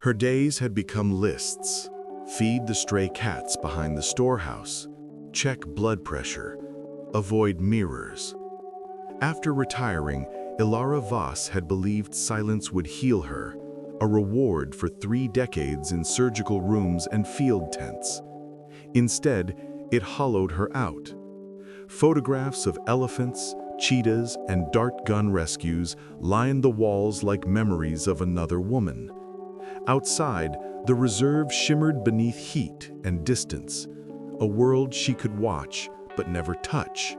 Her days had become lists. Feed the stray cats behind the storehouse. Check blood pressure. Avoid mirrors. After retiring, Elara Voss had believed silence would heal her, a reward for 3 decades in surgical rooms and field tents. Instead, it hollowed her out. Photographs of elephants, cheetahs, and dart gun rescues lined the walls like memories of another woman. Outside, the reserve shimmered beneath heat and distance, a world she could watch but never touch.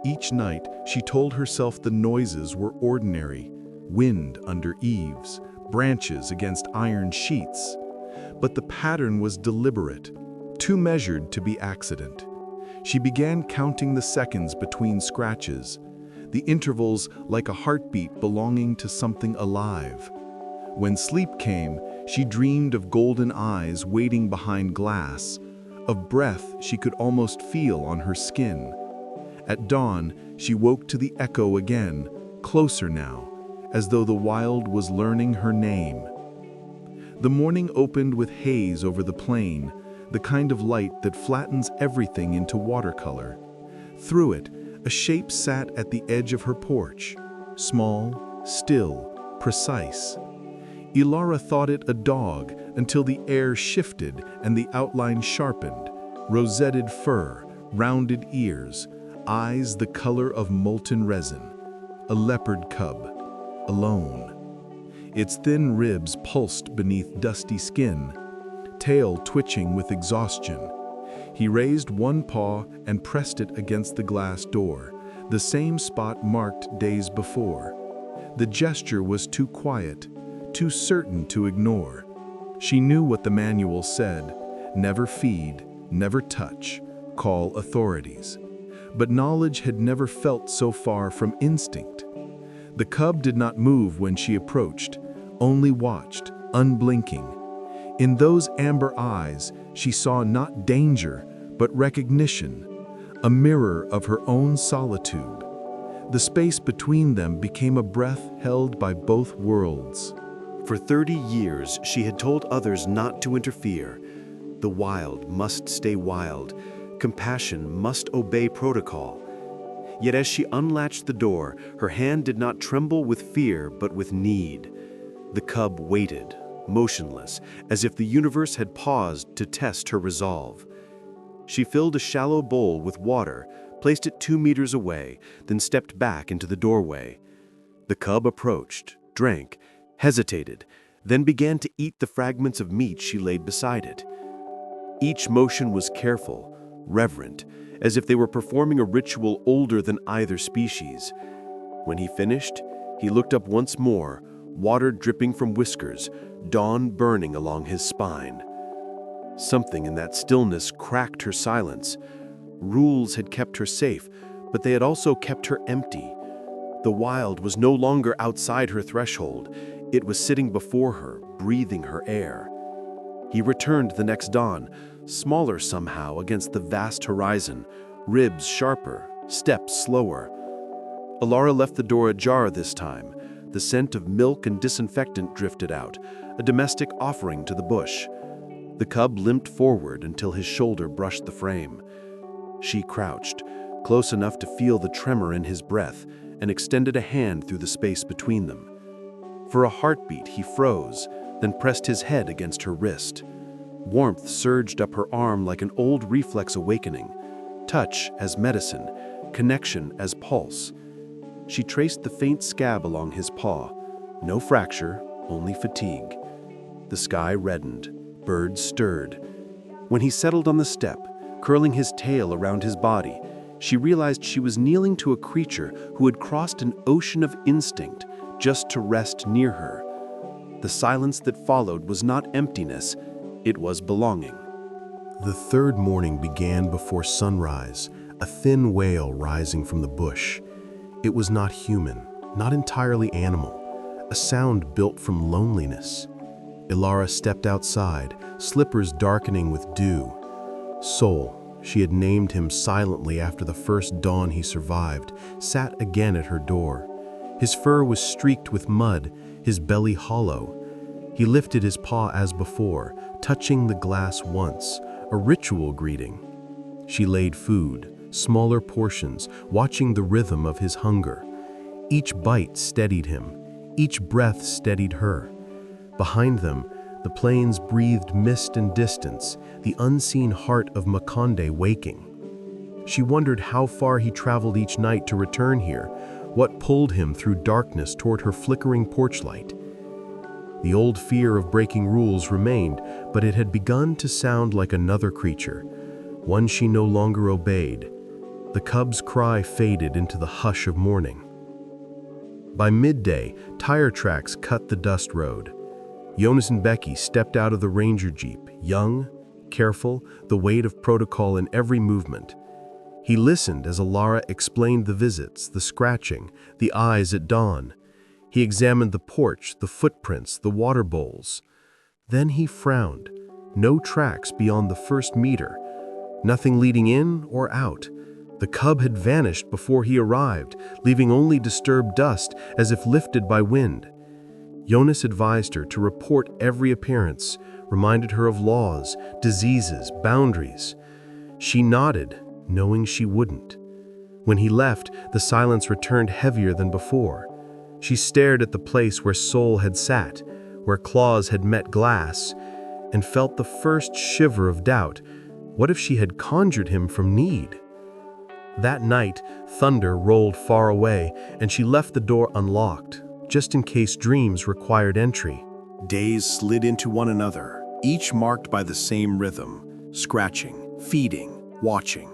Each night, she told herself the noises were ordinary: wind under eaves, branches against iron sheets. But the pattern was deliberate, too measured to be accident. She began counting the seconds between scratches, the intervals like a heartbeat belonging to something alive. When sleep came, she dreamed of golden eyes waiting behind glass, of breath she could almost feel on her skin. At dawn, she woke to the echo again, closer now, as though the wild was learning her name. The morning opened with haze over the plain, the kind of light that flattens everything into watercolor. Through it, a shape sat at the edge of her porch, small, still, precise. Elara thought it a dog until the air shifted and the outline sharpened. Rosetted fur, rounded ears, eyes the color of molten resin. A leopard cub, alone. Its thin ribs pulsed beneath dusty skin, tail twitching with exhaustion. He raised one paw and pressed it against the glass door, the same spot marked days before. The gesture was too quiet, too certain to ignore. She knew what the manual said: never feed, never touch, call authorities. But knowledge had never felt so far from instinct. The cub did not move when she approached, only watched, unblinking. In those amber eyes, she saw not danger, but recognition, a mirror of her own solitude. The space between them became a breath held by both worlds. For 30 years, she had told others not to interfere. The wild must stay wild. Compassion must obey protocol. Yet as she unlatched the door, her hand did not tremble with fear, but with need. The cub waited, motionless, as if the universe had paused to test her resolve. She filled a shallow bowl with water, placed it 2 meters away, then stepped back into the doorway. The cub approached, drank, hesitated, then began to eat the fragments of meat she laid beside it. Each motion was careful, reverent, as if they were performing a ritual older than either species. When he finished, he looked up once more, water dripping from whiskers, dawn burning along his spine. Something in that stillness cracked her silence. Rules had kept her safe, but they had also kept her empty. The wild was no longer outside her threshold. It was sitting before her, breathing her air. He returned the next dawn, smaller somehow against the vast horizon, ribs sharper, steps slower. Elara left the door ajar this time. The scent of milk and disinfectant drifted out, a domestic offering to the bush. The cub limped forward until his shoulder brushed the frame. She crouched, close enough to feel the tremor in his breath, and extended a hand through the space between them. For a heartbeat, he froze, then pressed his head against her wrist. Warmth surged up her arm like an old reflex awakening. Touch as medicine, connection as pulse. She traced the faint scab along his paw. No fracture, only fatigue. The sky reddened. Birds stirred. When he settled on the step, curling his tail around his body, she realized she was kneeling to a creature who had crossed an ocean of instinct just to rest near her. The silence that followed was not emptiness, it was belonging. The third morning began before sunrise, a thin wail rising from the bush. It was not human, not entirely animal, a sound built from loneliness. Elara stepped outside, slippers darkening with dew. Soul, she had named him silently after the first dawn he survived, sat again at her door. His fur was streaked with mud, his belly hollow. He lifted his paw as before, touching the glass once, a ritual greeting. She laid food, smaller portions, watching the rhythm of his hunger. Each bite steadied him, each breath steadied her. Behind them, the plains breathed mist and distance, the unseen heart of Makonde waking. She wondered how far he traveled each night to return here, what pulled him through darkness toward her flickering porch light. The old fear of breaking rules remained, but it had begun to sound like another creature, one she no longer obeyed. The cub's cry faded into the hush of morning. By midday, tire tracks cut the dust road. Jonas and Becky stepped out of the Ranger Jeep, young, careful, the weight of protocol in every movement. He listened as Elara explained the visits, the scratching, the eyes at dawn. He examined the porch, the footprints, the water bowls. Then he frowned. No tracks beyond the first meter. Nothing leading in or out. The cub had vanished before he arrived, leaving only disturbed dust as if lifted by wind. Jonas advised her to report every appearance, reminded her of laws, diseases, boundaries. She nodded, knowing she wouldn't. When he left, the silence returned heavier than before. She stared at the place where soul had sat, where claws had met glass, and felt the first shiver of doubt. What if she had conjured him from need? That night, thunder rolled far away, and she left the door unlocked, just in case dreams required entry. Days slid into one another, each marked by the same rhythm, scratching, feeding, watching.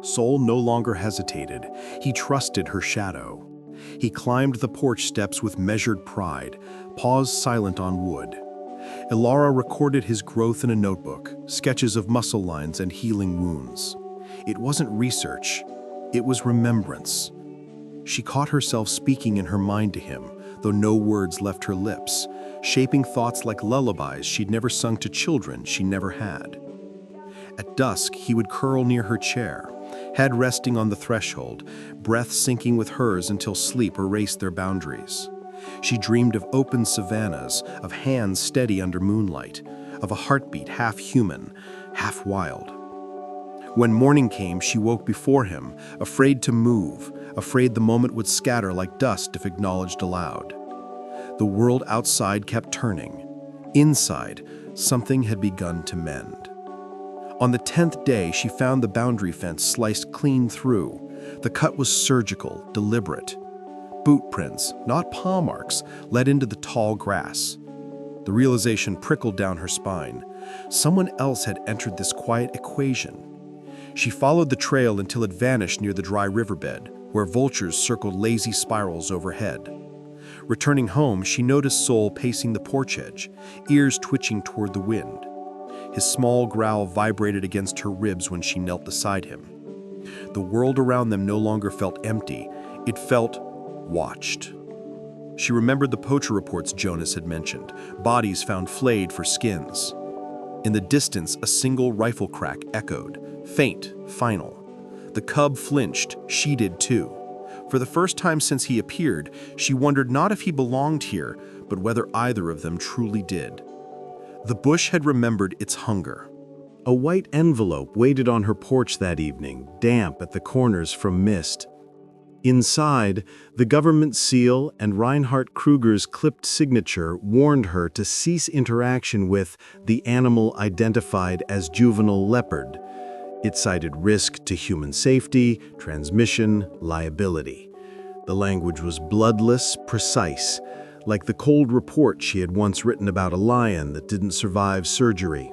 Soul no longer hesitated. He trusted her shadow. He climbed the porch steps with measured pride, paws silent on wood. Elara recorded his growth in a notebook, sketches of muscle lines and healing wounds. It wasn't research, it was remembrance. She caught herself speaking in her mind to him, though no words left her lips, shaping thoughts like lullabies she'd never sung to children she never had. At dusk, he would curl near her chair, head resting on the threshold, breath syncing with hers until sleep erased their boundaries. She dreamed of open savannas, of hands steady under moonlight, of a heartbeat half human, half wild. When morning came, she woke before him, afraid to move, afraid the moment would scatter like dust if acknowledged aloud. The world outside kept turning. Inside, something had begun to mend. On the 10th day, she found the boundary fence sliced clean through. The cut was surgical, deliberate. Boot prints, not paw marks, led into the tall grass. The realization prickled down her spine. Someone else had entered this quiet equation. She followed the trail until it vanished near the dry riverbed, where vultures circled lazy spirals overhead. Returning home, she noticed Soul pacing the porch edge, ears twitching toward the wind. His small growl vibrated against her ribs when she knelt beside him. The world around them no longer felt empty, it felt watched. She remembered the poacher reports Jonas had mentioned, bodies found flayed for skins. In the distance, a single rifle crack echoed, faint, final. The cub flinched, she did too. For the first time since he appeared, she wondered not if he belonged here, but whether either of them truly did. The bush had remembered its hunger. A white envelope waited on her porch that evening, damp at the corners from mist. Inside, the government seal and Reinhard Kruger's clipped signature warned her to cease interaction with the animal identified as juvenile leopard. It cited risk to human safety, transmission, liability. The language was bloodless, precise, like the cold report she had once written about a lion that didn't survive surgery.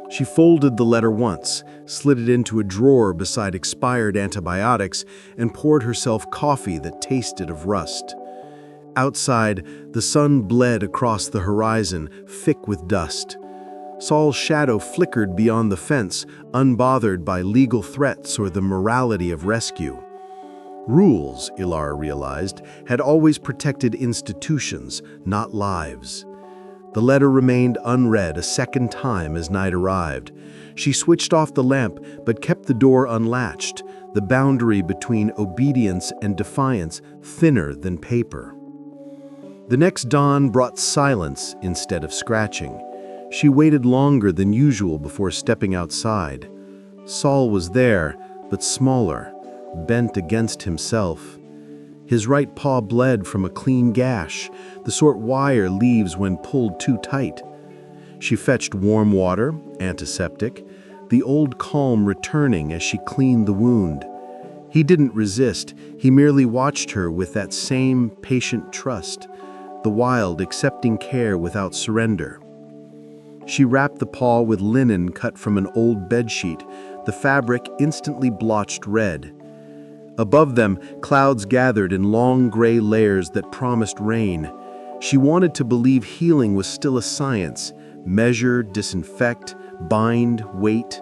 She folded the letter once, slid it into a drawer beside expired antibiotics, and poured herself coffee that tasted of rust. Outside, the sun bled across the horizon, thick with dust. Saul's shadow flickered beyond the fence, unbothered by legal threats or the morality of rescue. Rules, Elara realized, had always protected institutions, not lives. The letter remained unread a second time as night arrived. She switched off the lamp, but kept the door unlatched, the boundary between obedience and defiance thinner than paper. The next dawn brought silence instead of scratching. She waited longer than usual before stepping outside. Saul was there, but smaller, bent against himself. His right paw bled from a clean gash, the sort wire leaves when pulled too tight. She fetched warm water, antiseptic, the old calm returning as she cleaned the wound. He didn't resist, he merely watched her with that same patient trust, the wild accepting care without surrender. She wrapped the paw with linen cut from an old bedsheet, the fabric instantly blotched red. Above them, clouds gathered in long gray layers that promised rain. She wanted to believe healing was still a science, measure, disinfect, bind, wait.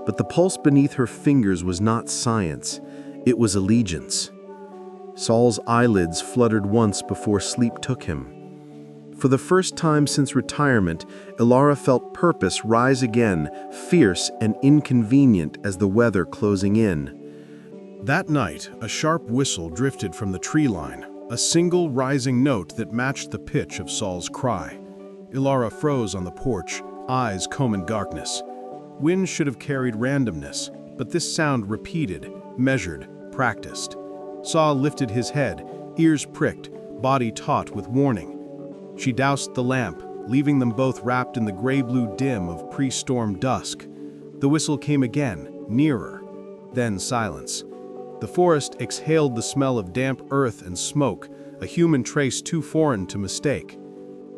But the pulse beneath her fingers was not science, it was allegiance. Saul's eyelids fluttered once before sleep took him. For the first time since retirement, Elara felt purpose rise again, fierce and inconvenient as the weather closing in. That night, a sharp whistle drifted from the tree line, a single rising note that matched the pitch of Saul's cry. Elara froze on the porch, eyes combing darkness. Wind should have carried randomness, but this sound repeated, measured, practiced. Saul lifted his head, ears pricked, body taut with warning. She doused the lamp, leaving them both wrapped in the gray-blue dim of pre-storm dusk. The whistle came again, nearer, then silence. The forest exhaled the smell of damp earth and smoke, a human trace too foreign to mistake.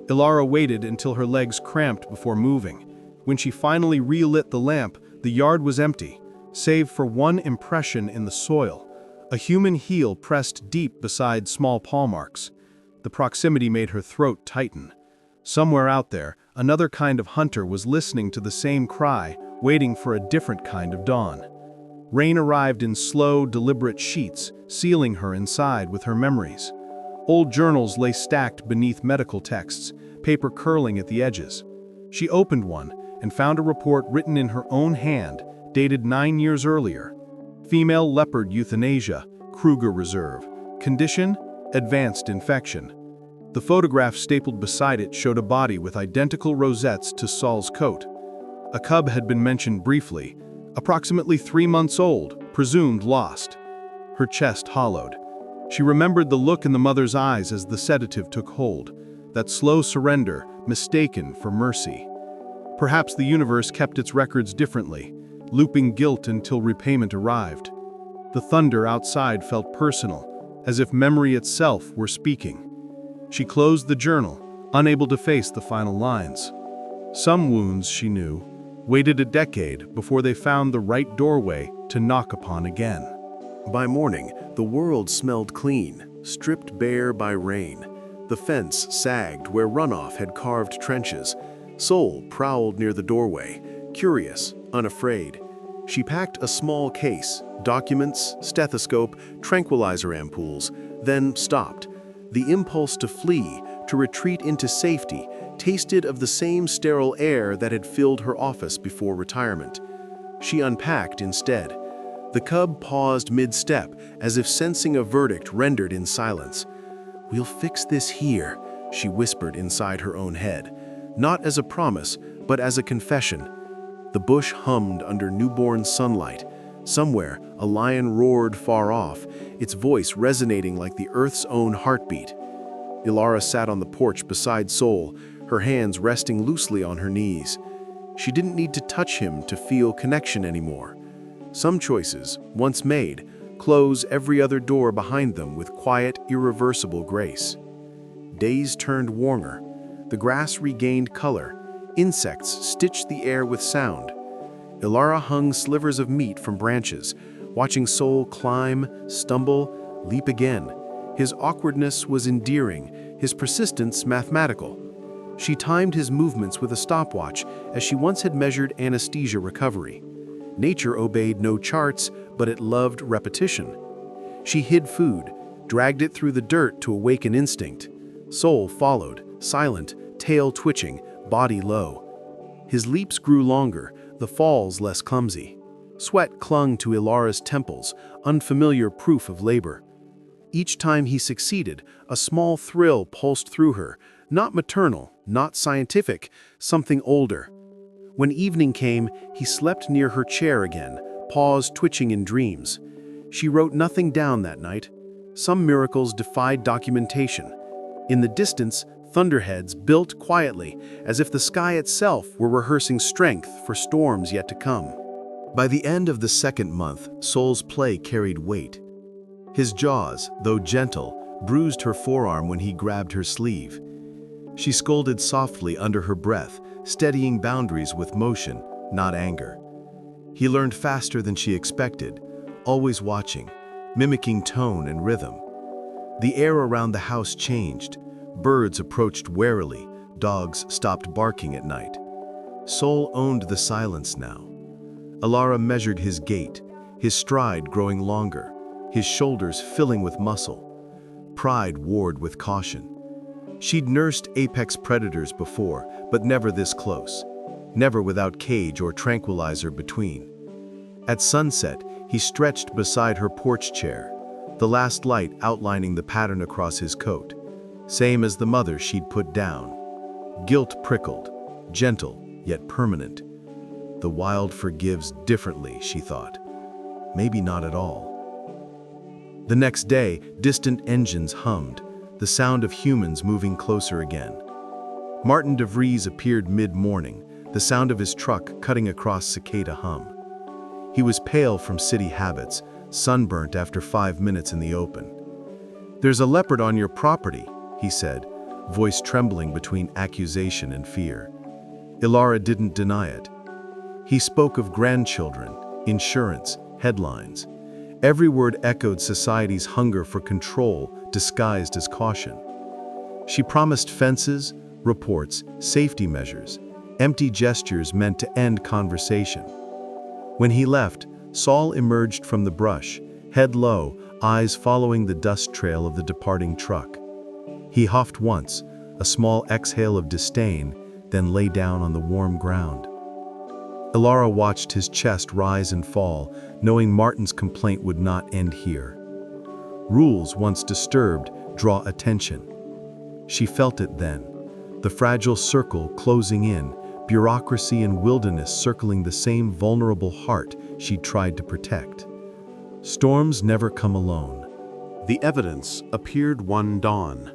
Elara waited until her legs cramped before moving. When she finally relit the lamp, the yard was empty, save for one impression in the soil, a human heel pressed deep beside small paw marks. The proximity made her throat tighten. Somewhere out there, another kind of hunter was listening to the same cry, waiting for a different kind of dawn. Rain arrived in slow, deliberate sheets, sealing her inside with her memories. Old journals lay stacked beneath medical texts, paper curling at the edges. She opened one and found a report written in her own hand, dated 9 years earlier. Female leopard euthanasia, Makonde Reserve. Condition: advanced infection. The photograph stapled beside it showed a body with identical rosettes to Saul's coat. A cub had been mentioned briefly, approximately 3 months old, presumed lost. Her chest hollowed. She remembered the look in the mother's eyes as the sedative took hold, that slow surrender, mistaken for mercy. Perhaps the universe kept its records differently, looping guilt until repayment arrived. The thunder outside felt personal, as if memory itself were speaking. She closed the journal, unable to face the final lines. Some wounds, she knew, waited a decade before they found the right doorway to knock upon again. By morning, the world smelled clean, stripped bare by rain. The fence sagged where runoff had carved trenches. Saul prowled near the doorway, curious, unafraid. She packed a small case, documents, stethoscope, tranquilizer ampoules, then stopped. The impulse to flee, to retreat into safety, tasted of the same sterile air that had filled her office before retirement. She unpacked instead. The cub paused mid-step, as if sensing a verdict rendered in silence. "We'll fix this here," she whispered inside her own head, not as a promise, but as a confession. The bush hummed under newborn sunlight. Somewhere, a lion roared far off, its voice resonating like the earth's own heartbeat. Elara sat on the porch beside Saul, her hands resting loosely on her knees. She didn't need to touch him to feel connection anymore. Some choices, once made, close every other door behind them with quiet, irreversible grace. Days turned warmer. The grass regained color. Insects stitched the air with sound. Elara hung slivers of meat from branches, watching Saul climb, stumble, leap again. His awkwardness was endearing, his persistence mathematical. She timed his movements with a stopwatch, as she once had measured anesthesia recovery. Nature obeyed no charts, but it loved repetition. She hid food, dragged it through the dirt to awaken instinct. Saul followed, silent, tail twitching, body low. His leaps grew longer, the falls less clumsy. Sweat clung to Elara's temples, unfamiliar proof of labor. Each time he succeeded, a small thrill pulsed through her, not maternal, not scientific, something older. When evening came, he slept near her chair again, paws twitching in dreams. She wrote nothing down that night. Some miracles defied documentation. In the distance, thunderheads built quietly, as if the sky itself were rehearsing strength for storms yet to come. By the end of the second month, Sol's play carried weight. His jaws, though gentle, bruised her forearm when he grabbed her sleeve. She scolded softly under her breath, steadying boundaries with motion, not anger. He learned faster than she expected, always watching, mimicking tone and rhythm. The air around the house changed. Birds approached warily, dogs stopped barking at night. Sol owned the silence now. Elara measured his gait, his stride growing longer, his shoulders filling with muscle. Pride warred with caution. She'd nursed apex predators before, but never this close, never without cage or tranquilizer between. At sunset, he stretched beside her porch chair, the last light outlining the pattern across his coat, same as the mother she'd put down. Guilt prickled, gentle yet permanent. The wild forgives differently, she thought. Maybe not at all. The next day, distant engines hummed, the sound of humans moving closer again. Martin de Vries appeared mid-morning, the sound of his truck cutting across cicada hum. He was pale from city habits, sunburnt after 5 minutes in the open. "There's a leopard on your property," he said, voice trembling between accusation and fear. Elara didn't deny it. He spoke of grandchildren, insurance, headlines. Every word echoed society's hunger for control disguised as caution. She promised fences, reports, safety measures, empty gestures meant to end conversation. When he left, Sol emerged from the brush, head low, eyes following the dust trail of the departing truck. He huffed once, a small exhale of disdain, then lay down on the warm ground. Elara watched his chest rise and fall, knowing Martin's complaint would not end here. Rules, once disturbed, draw attention. She felt it then, the fragile circle closing in, bureaucracy and wilderness circling the same vulnerable heart she'd tried to protect. Storms never come alone. The evidence appeared one dawn.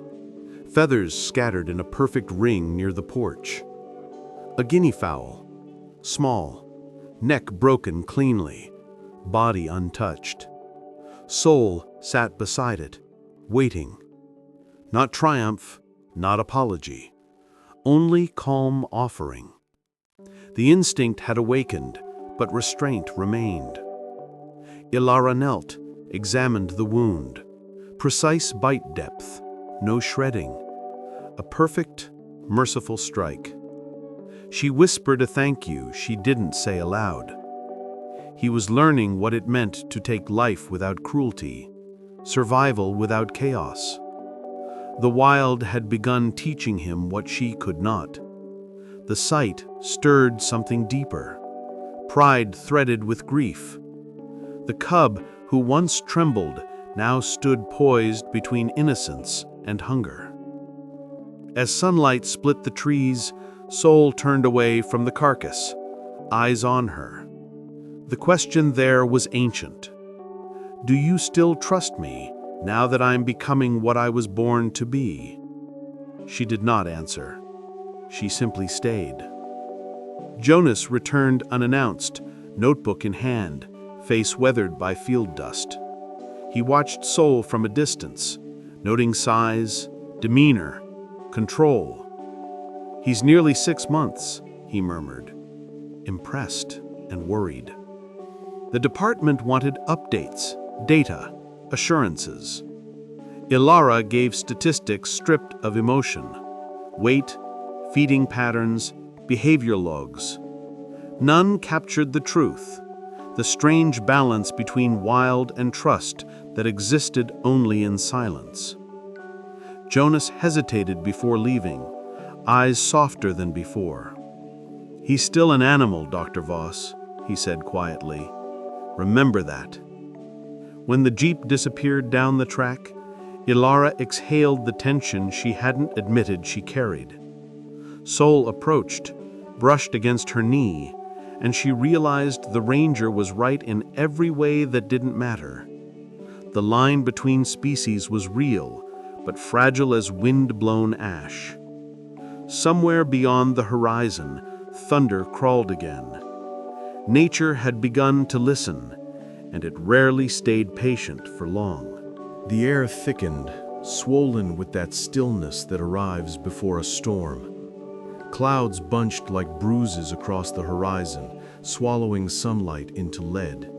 Feathers scattered in a perfect ring near the porch. A guinea fowl. Small, neck broken cleanly, body untouched. Sol sat beside it, waiting. Not triumph, not apology, only calm offering. The instinct had awakened, but restraint remained. Elara knelt, examined the wound. Precise bite depth, no shredding. A perfect, merciful strike. She whispered a thank you she didn't say aloud. He was learning what it meant to take life without cruelty, survival without chaos. The wild had begun teaching him what she could not. The sight stirred something deeper, pride threaded with grief. The cub, who once trembled, now stood poised between innocence and hunger. As sunlight split the trees, Sol turned away from the carcass, eyes on her. The question there was ancient. Do you still trust me, now that I'm becoming what I was born to be? She did not answer. She simply stayed. Jonas returned unannounced, notebook in hand, face weathered by field dust. He watched Sol from a distance, noting size, demeanor, control. "He's nearly 6 months," he murmured, impressed and worried. The department wanted updates, data, assurances. Elara gave statistics stripped of emotion, weight, feeding patterns, behavior logs. None captured the truth, the strange balance between wild and trust that existed only in silence. Jonas hesitated before leaving, eyes softer than before. "He's still an animal, Dr. Voss," he said quietly. "Remember that." When the jeep disappeared down the track, Elara exhaled the tension she hadn't admitted she carried. Sol approached, brushed against her knee, and she realized the ranger was right in every way that didn't matter. The line between species was real, but fragile as wind-blown ash. Somewhere beyond the horizon, thunder crawled again. Nature had begun to listen, and it rarely stayed patient for long. The air thickened, swollen with that stillness that arrives before a storm. Clouds bunched like bruises across the horizon, swallowing sunlight into lead.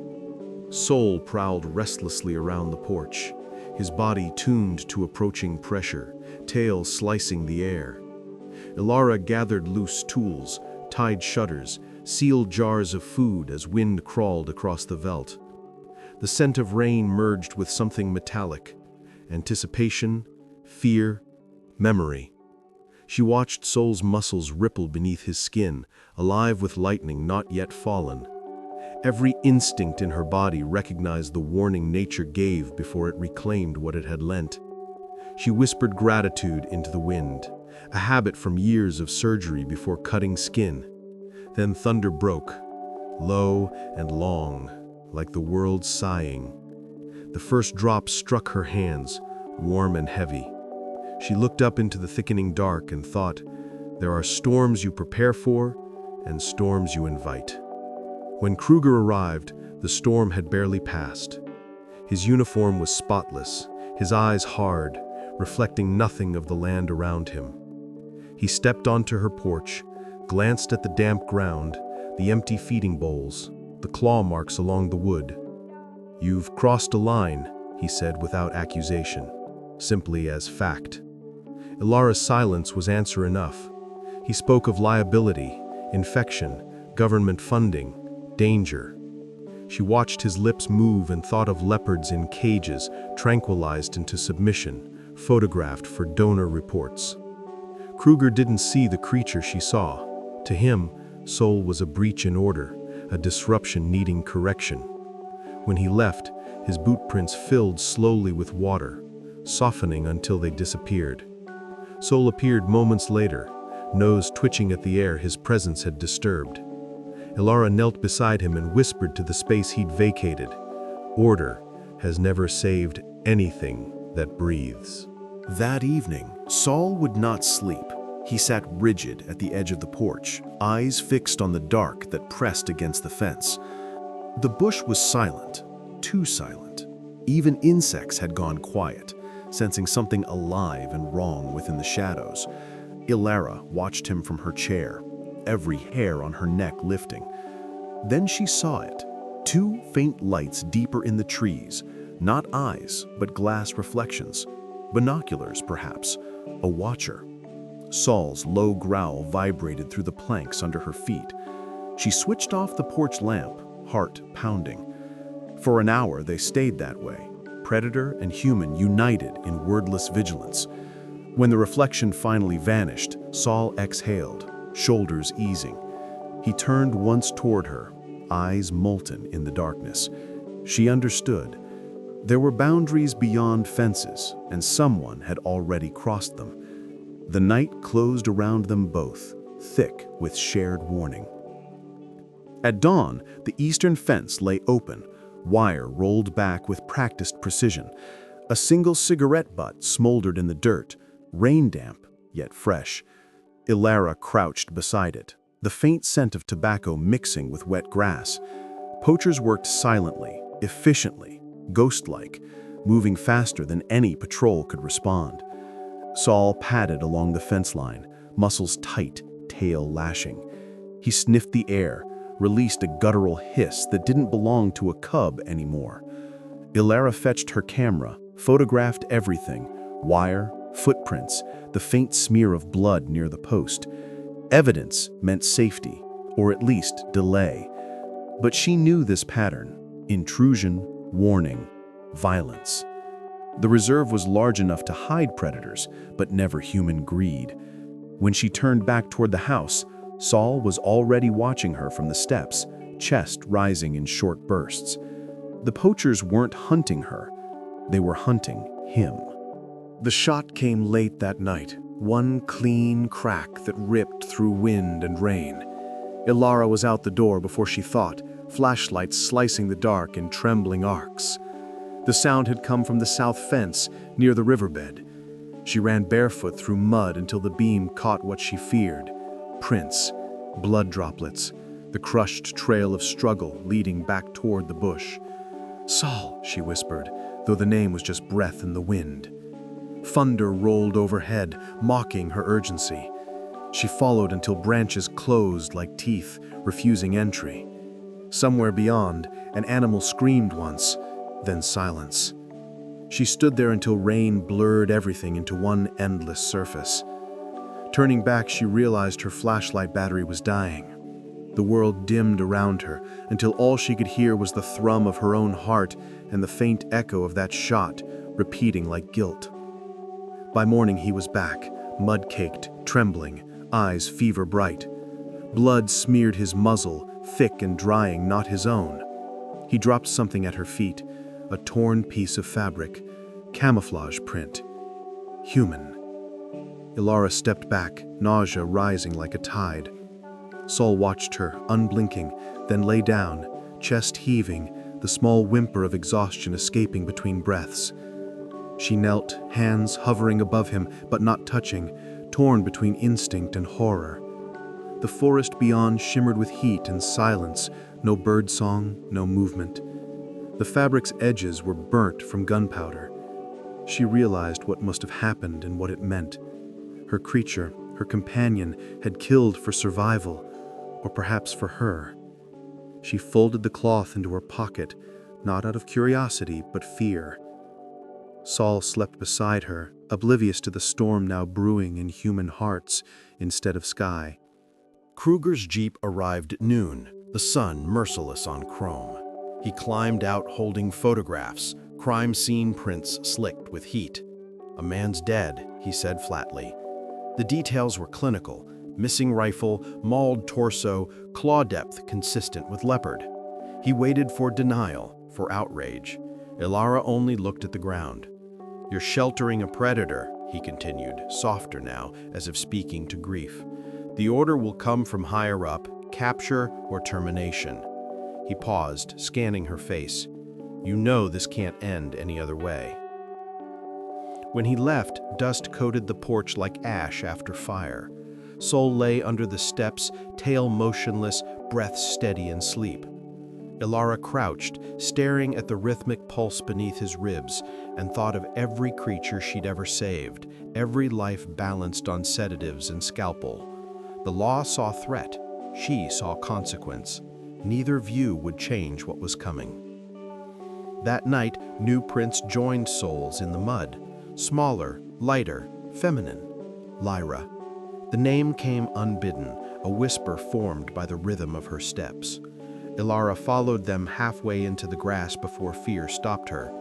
Sol prowled restlessly around the porch, his body tuned to approaching pressure, tail slicing the air. Elara gathered loose tools, tied shutters, sealed jars of food as wind crawled across the veldt. The scent of rain merged with something metallic, anticipation, fear, memory. She watched Sol's muscles ripple beneath his skin, alive with lightning not yet fallen. Every instinct in her body recognized the warning nature gave before it reclaimed what it had lent. She whispered gratitude into the wind, a habit from years of surgery before cutting skin. Then thunder broke, low and long, like the world sighing. The first drop struck her hands, warm and heavy. She looked up into the thickening dark and thought, there are storms you prepare for and storms you invite. When Kruger arrived, the storm had barely passed. His uniform was spotless, his eyes hard, reflecting nothing of the land around him. He stepped onto her porch, glanced at the damp ground, the empty feeding bowls, the claw marks along the wood. "You've crossed a line," he said without accusation, simply as fact. Elara's silence was answer enough. He spoke of liability, infection, government funding, danger. She watched his lips move and thought of leopards in cages, tranquilized into submission, photographed for donor reports. Kruger didn't see the creature she saw. To him, Sol was a breach in order, a disruption needing correction. When he left, his boot prints filled slowly with water, softening until they disappeared. Sol appeared moments later, nose twitching at the air his presence had disturbed. Elara knelt beside him and whispered to the space he'd vacated, "Order has never saved anything that breathes." That evening, Sol would not sleep. He sat rigid at the edge of the porch, eyes fixed on the dark that pressed against the fence. The bush was silent, too silent. Even insects had gone quiet, sensing something alive and wrong within the shadows. Elara watched him from her chair, every hair on her neck lifting. Then she saw it, two faint lights deeper in the trees, not eyes, but glass reflections. Binoculars, perhaps, a watcher. Sol's low growl vibrated through the planks under her feet. She switched off the porch lamp, heart pounding. For an hour they stayed that way, predator and human united in wordless vigilance. When the reflection finally vanished, Sol exhaled, shoulders easing. He turned once toward her, eyes molten in the darkness. She understood. There were boundaries beyond fences, and someone had already crossed them. The night closed around them both, thick with shared warning. At dawn, the eastern fence lay open, wire rolled back with practiced precision. A single cigarette butt smoldered in the dirt, rain damp, yet fresh. Elara crouched beside it, the faint scent of tobacco mixing with wet grass. Poachers worked silently, efficiently, ghost-like, moving faster than any patrol could respond. Sol padded along the fence line, muscles tight, tail lashing. He sniffed the air, released a guttural hiss that didn't belong to a cub anymore. Elara fetched her camera, photographed everything, wire, footprints, the faint smear of blood near the post. Evidence meant safety, or at least delay. But she knew this pattern: intrusion, warning, violence. The reserve was large enough to hide predators, but never human greed. When she turned back toward the house, Sol was already watching her from the steps, chest rising in short bursts. The poachers weren't hunting her. They were hunting him. The shot came late that night, one clean crack that ripped through wind and rain. Elara was out the door before she thought, flashlights slicing the dark in trembling arcs. The sound had come from the south fence, near the riverbed. She ran barefoot through mud until the beam caught what she feared: prints, blood droplets, the crushed trail of struggle leading back toward the bush. "Saul," she whispered, though the name was just breath in the wind. Thunder rolled overhead, mocking her urgency. She followed until branches closed like teeth, refusing entry. Somewhere beyond, an animal screamed once, then silence. She stood there until rain blurred everything into one endless surface. Turning back, she realized her flashlight battery was dying. The world dimmed around her until all she could hear was the thrum of her own heart and the faint echo of that shot, repeating like guilt. By morning he was back, mud-caked, trembling, eyes fever-bright. Blood smeared his muzzle, thick and drying, not his own. He dropped something at her feet, a torn piece of fabric, camouflage print. Human. Elara stepped back, nausea rising like a tide. Saul watched her, unblinking, then lay down, chest heaving, the small whimper of exhaustion escaping between breaths. She knelt, hands hovering above him, but not touching, torn between instinct and horror. The forest beyond shimmered with heat and silence, no birdsong, no movement. The fabric's edges were burnt from gunpowder. She realized what must have happened and what it meant. Her creature, her companion, had killed for survival, or perhaps for her. She folded the cloth into her pocket, not out of curiosity, but fear. Saul slept beside her, oblivious to the storm now brewing in human hearts instead of sky. Kruger's jeep arrived at noon, the sun merciless on chrome. He climbed out holding photographs, crime scene prints slicked with heat. "A man's dead," he said flatly. The details were clinical: missing rifle, mauled torso, claw depth consistent with Leopard. He waited for denial, for outrage. Elara only looked at the ground. "You're sheltering a predator," he continued, softer now, as if speaking to grief. "The order will come from higher up, capture or termination." He paused, scanning her face. "You know this can't end any other way." When he left, dust coated the porch like ash after fire. Saul lay under the steps, tail motionless, breath steady in sleep. Elara crouched, staring at the rhythmic pulse beneath his ribs, and thought of every creature she'd ever saved, every life balanced on sedatives and scalpel. The law saw threat, she saw consequence. Neither view would change what was coming. That night, new prints joined Saul's in the mud. Smaller, lighter, feminine. Lyra. The name came unbidden, a whisper formed by the rhythm of her steps. Elara followed them halfway into the grass before fear stopped her.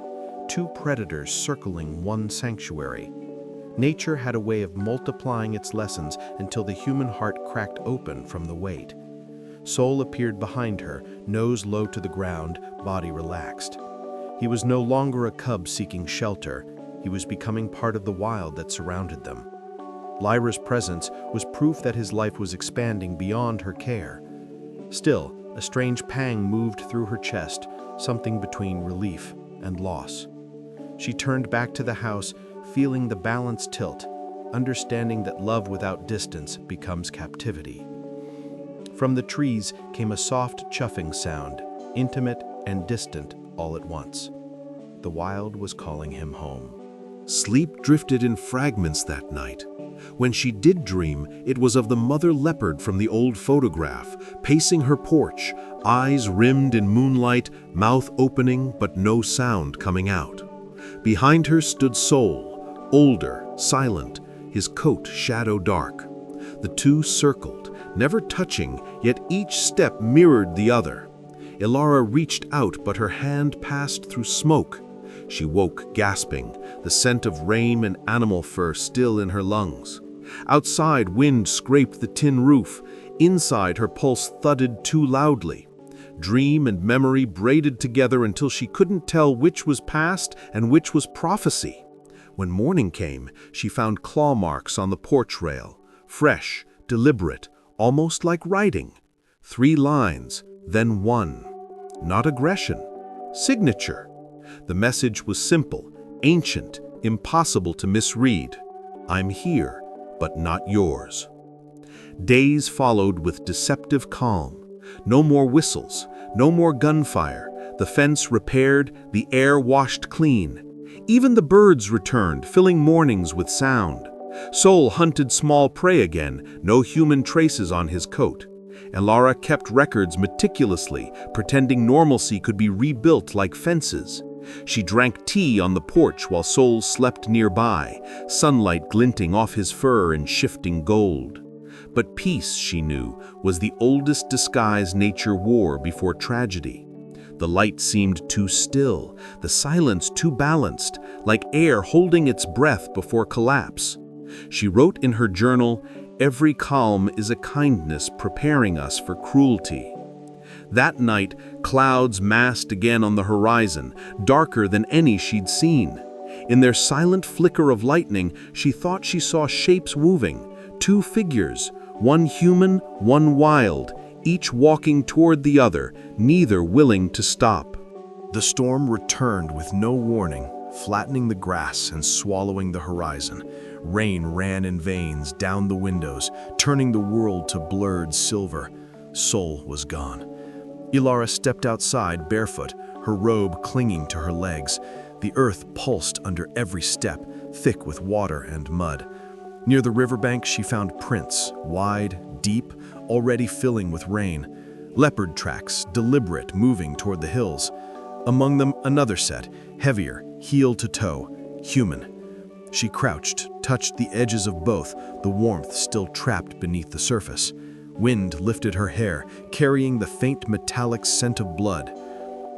Two predators circling one sanctuary. Nature had a way of multiplying its lessons until the human heart cracked open from the weight. Saul appeared behind her, nose low to the ground, body relaxed. He was no longer a cub seeking shelter. He was becoming part of the wild that surrounded them. Lyra's presence was proof that his life was expanding beyond her care. Still, a strange pang moved through her chest, something between relief and loss. She turned back to the house, feeling the balance tilt, understanding that love without distance becomes captivity. From the trees came a soft chuffing sound, intimate and distant all at once. The wild was calling him home. Sleep drifted in fragments that night. When she did dream, it was of the mother leopard from the old photograph, pacing her porch, eyes rimmed in moonlight, mouth opening but no sound coming out. Behind her stood Saul, older, silent, his coat shadow dark. The two circled, never touching, yet each step mirrored the other. Elara reached out, but her hand passed through smoke. She woke, gasping, the scent of rain and animal fur still in her lungs. Outside, wind scraped the tin roof. Inside, her pulse thudded too loudly. Dream and memory braided together until she couldn't tell which was past and which was prophecy. When morning came, she found claw marks on the porch rail, fresh, deliberate, almost like writing. 3 lines, then 1. Not aggression, signature. The message was simple, ancient, impossible to misread. I'm here, but not yours. Days followed with deceptive calm. No more whistles, no more gunfire. The fence repaired, the air washed clean. Even the birds returned, filling mornings with sound. Sol hunted small prey again, no human traces on his coat. Elara kept records meticulously, pretending normalcy could be rebuilt like fences. She drank tea on the porch while Sol slept nearby, sunlight glinting off his fur in shifting gold. But peace, she knew, was the oldest disguise nature wore before tragedy. The light seemed too still, the silence too balanced, like air holding its breath before collapse. She wrote in her journal, "Every calm is a kindness preparing us for cruelty." That night, clouds massed again on the horizon, darker than any she'd seen. In their silent flicker of lightning, she thought she saw shapes moving, 2 figures, one human, one wild, each walking toward the other, neither willing to stop. The storm returned with no warning, flattening the grass and swallowing the horizon. Rain ran in veins down the windows, turning the world to blurred silver. Sol was gone. Elara stepped outside barefoot, her robe clinging to her legs. The earth pulsed under every step, thick with water and mud. Near the riverbank, she found prints, wide, deep, already filling with rain. Leopard tracks, deliberate, moving toward the hills. Among them, another set, heavier, heel to toe, human. She crouched, touched the edges of both, the warmth still trapped beneath the surface. Wind lifted her hair, carrying the faint metallic scent of blood.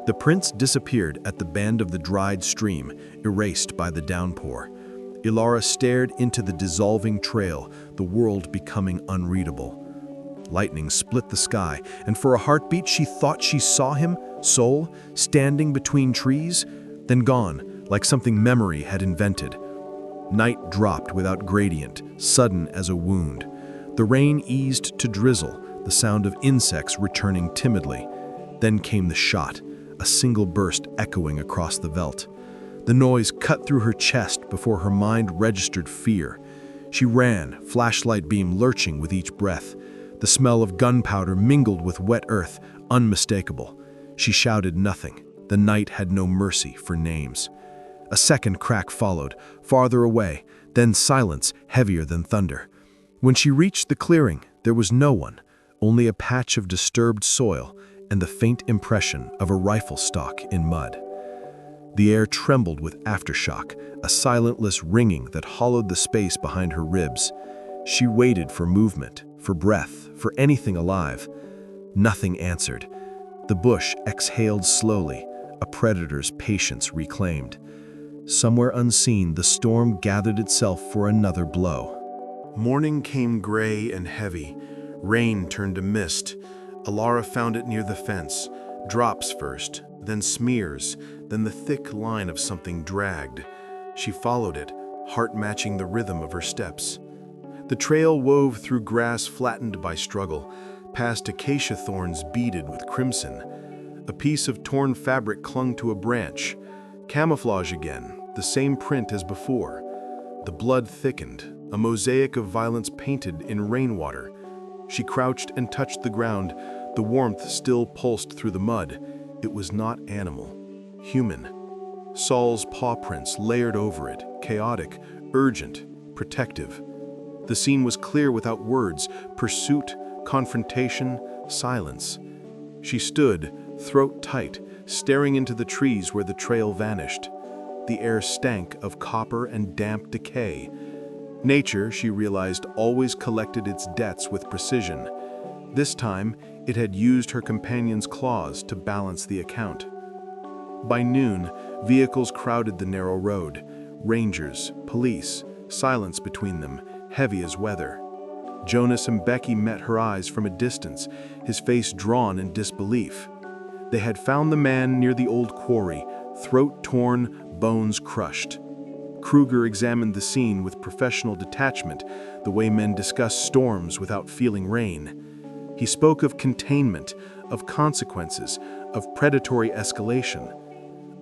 The prints disappeared at the bend of the dried stream, erased by the downpour. Elara stared into the dissolving trail, the world becoming unreadable. Lightning split the sky, and for a heartbeat she thought she saw him, Sol, standing between trees, then gone, like something memory had invented. Night dropped without gradient, sudden as a wound. The rain eased to drizzle, the sound of insects returning timidly. Then came the shot, a single burst echoing across the veldt. The noise cut through her chest before her mind registered fear. She ran, flashlight beam lurching with each breath. The smell of gunpowder mingled with wet earth, unmistakable. She shouted nothing. The night had no mercy for names. A second crack followed, farther away, then silence heavier than thunder. When she reached the clearing, there was no one, only a patch of disturbed soil and the faint impression of a rifle stock in mud. The air trembled with aftershock, a silentless ringing that hollowed the space behind her ribs. She waited for movement, for breath, for anything alive. Nothing answered. The bush exhaled slowly, a predator's patience reclaimed. Somewhere unseen, the storm gathered itself for another blow. Morning came gray and heavy. Rain turned to mist. Elara found it near the fence. Drops first, then smears, then the thick line of something dragged. She followed it, heart matching the rhythm of her steps. The trail wove through grass flattened by struggle, past acacia thorns beaded with crimson. A piece of torn fabric clung to a branch. Camouflage again, the same print as before. The blood thickened, a mosaic of violence painted in rainwater. She crouched and touched the ground. The warmth still pulsed through the mud. It was not animal, human. Sol's paw prints layered over it, chaotic, urgent, protective. The scene was clear without words: pursuit, confrontation, silence. She stood, throat tight, staring into the trees where the trail vanished. The air stank of copper and damp decay. Nature, she realized, always collected its debts with precision. This time, it had used her companion's claws to balance the account. By noon, vehicles crowded the narrow road. Rangers, police, silence between them, heavy as weather. Jonas and Becky met her eyes from a distance, his face drawn in disbelief. They had found the man near the old quarry, throat torn, bones crushed. Kruger examined the scene with professional detachment, the way men discuss storms without feeling rain. He spoke of containment, of consequences, of predatory escalation.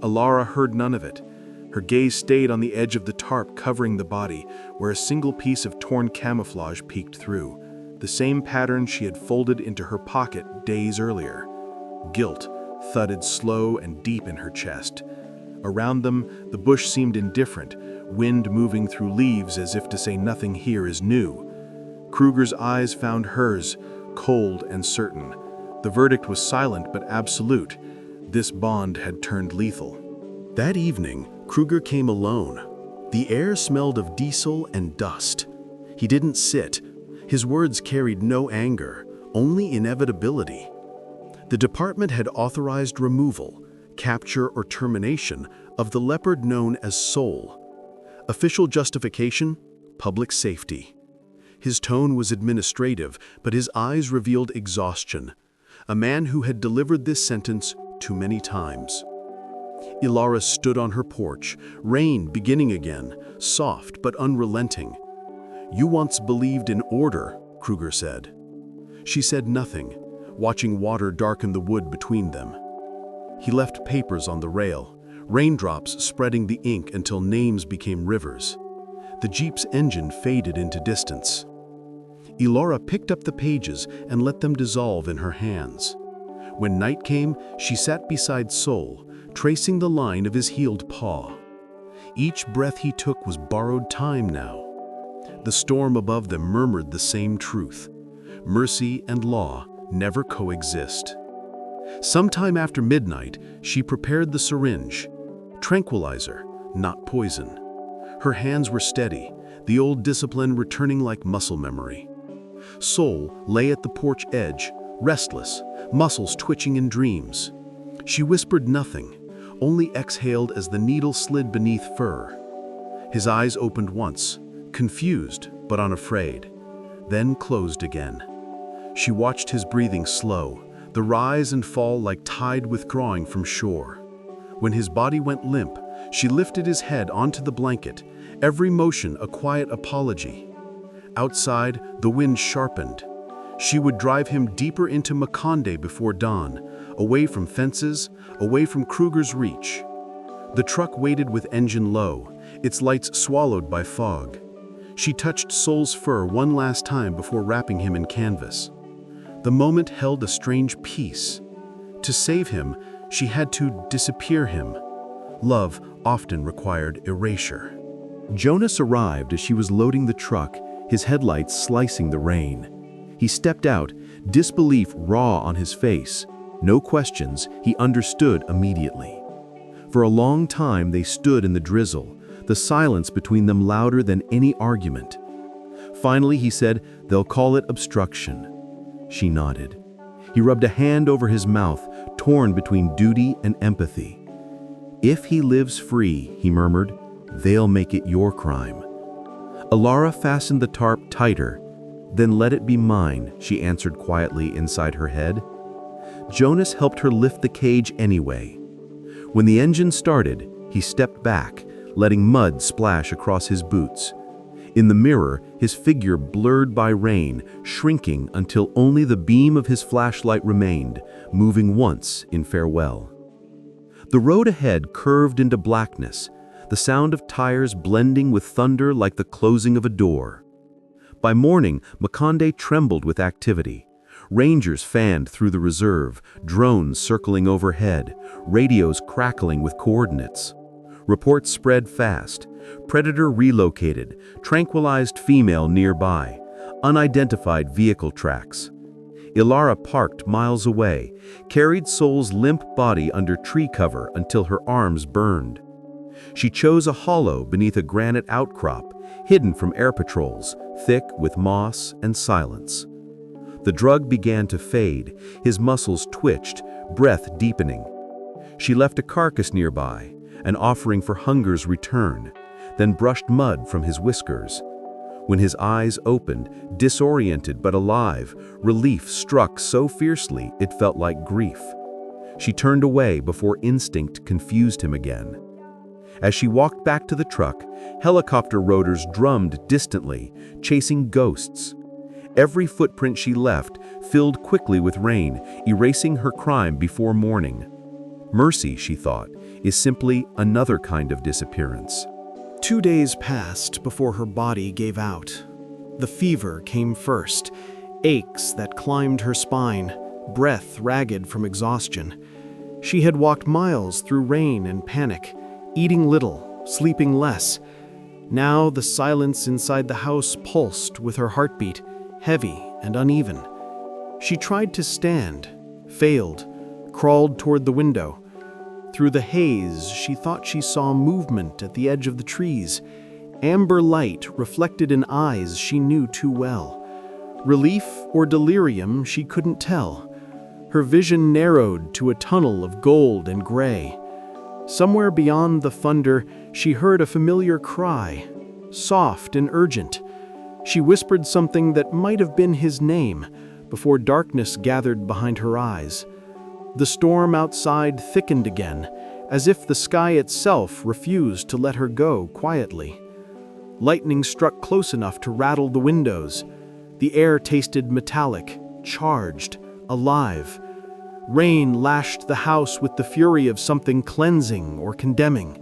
Elara heard none of it. Her gaze stayed on the edge of the tarp covering the body, where a single piece of torn camouflage peeked through, the same pattern she had folded into her pocket days earlier. Guilt thudded slow and deep in her chest. Around them, the bush seemed indifferent, wind moving through leaves as if to say nothing here is new. Kruger's eyes found hers, cold and certain. The verdict was silent but absolute. This bond had turned lethal. That evening, Kruger came alone. The air smelled of diesel and dust. He didn't sit. His words carried no anger, only inevitability. The department had authorized removal, capture or termination of the leopard known as Soul. Official justification: public safety. His tone was administrative, but his eyes revealed exhaustion. A man who had delivered this sentence too many times. Elara stood on her porch, rain beginning again, soft but unrelenting. "You once believed in order," Kruger said. She said nothing, watching water darken the wood between them. He left papers on the rail, raindrops spreading the ink until names became rivers. The jeep's engine faded into distance. Elara picked up the pages and let them dissolve in her hands. When night came, she sat beside Soul, tracing the line of his healed paw. Each breath he took was borrowed time now. The storm above them murmured the same truth. Mercy and law never coexist. Sometime after midnight, she prepared the syringe. Tranquilizer, not poison. Her hands were steady, the old discipline returning like muscle memory. Soul lay at the porch edge, restless, muscles twitching in dreams. She whispered nothing, only exhaled as the needle slid beneath fur. His eyes opened once, confused but unafraid, then closed again. She watched his breathing slow, the rise and fall like tide withdrawing from shore. When his body went limp, she lifted his head onto the blanket, every motion a quiet apology. Outside, the wind sharpened. She would drive him deeper into Makonde before dawn, away from fences, away from Kruger's reach. The truck waited with engine low, its lights swallowed by fog. She touched Soul's fur one last time before wrapping him in canvas. The moment held a strange peace. To save him, she had to disappear him. Love often required erasure. Jonas arrived as she was loading the truck, his headlights slicing the rain. He stepped out, disbelief raw on his face. No questions, he understood immediately. For a long time they stood in the drizzle, the silence between them louder than any argument. Finally he said, "They'll call it obstruction." She nodded. He rubbed a hand over his mouth, torn between duty and empathy. "If he lives free," he murmured, "they'll make it your crime." Elara fastened the tarp tighter. "Then let it be mine," she answered quietly inside her head. Jonas helped her lift the cage anyway. When the engine started, he stepped back, letting mud splash across his boots. In the mirror, his figure blurred by rain, shrinking until only the beam of his flashlight remained, moving once in farewell. The road ahead curved into blackness, the sound of tires blending with thunder like the closing of a door. By morning, Makonde trembled with activity. Rangers fanned through the reserve, drones circling overhead, radios crackling with coordinates. Reports spread fast. Predator relocated, tranquilized female nearby, unidentified vehicle tracks. Elara parked miles away, carried Soul's limp body under tree cover until her arms burned. She chose a hollow beneath a granite outcrop, hidden from air patrols, thick with moss and silence. The drug began to fade, his muscles twitched, breath deepening. She left a carcass nearby, an offering for hunger's return, then brushed mud from his whiskers. When his eyes opened, disoriented but alive, relief struck so fiercely it felt like grief. She turned away before instinct confused him again. As she walked back to the truck, helicopter rotors drummed distantly, chasing ghosts. Every footprint she left filled quickly with rain, erasing her crime before morning. Mercy, she thought, is simply another kind of disappearance. 2 days passed before her body gave out. The fever came first, aches that climbed her spine, breath ragged from exhaustion. She had walked miles through rain and panic, eating little, sleeping less. Now the silence inside the house pulsed with her heartbeat, heavy and uneven. She tried to stand, failed, crawled toward the window. Through the haze, she thought she saw movement at the edge of the trees, amber light reflected in eyes she knew too well. Relief or delirium, she couldn't tell. Her vision narrowed to a tunnel of gold and gray. Somewhere beyond the thunder, she heard a familiar cry, soft and urgent. She whispered something that might have been his name before darkness gathered behind her eyes. The storm outside thickened again, as if the sky itself refused to let her go quietly. Lightning struck close enough to rattle the windows. The air tasted metallic, charged, alive. Rain lashed the house with the fury of something cleansing or condemning.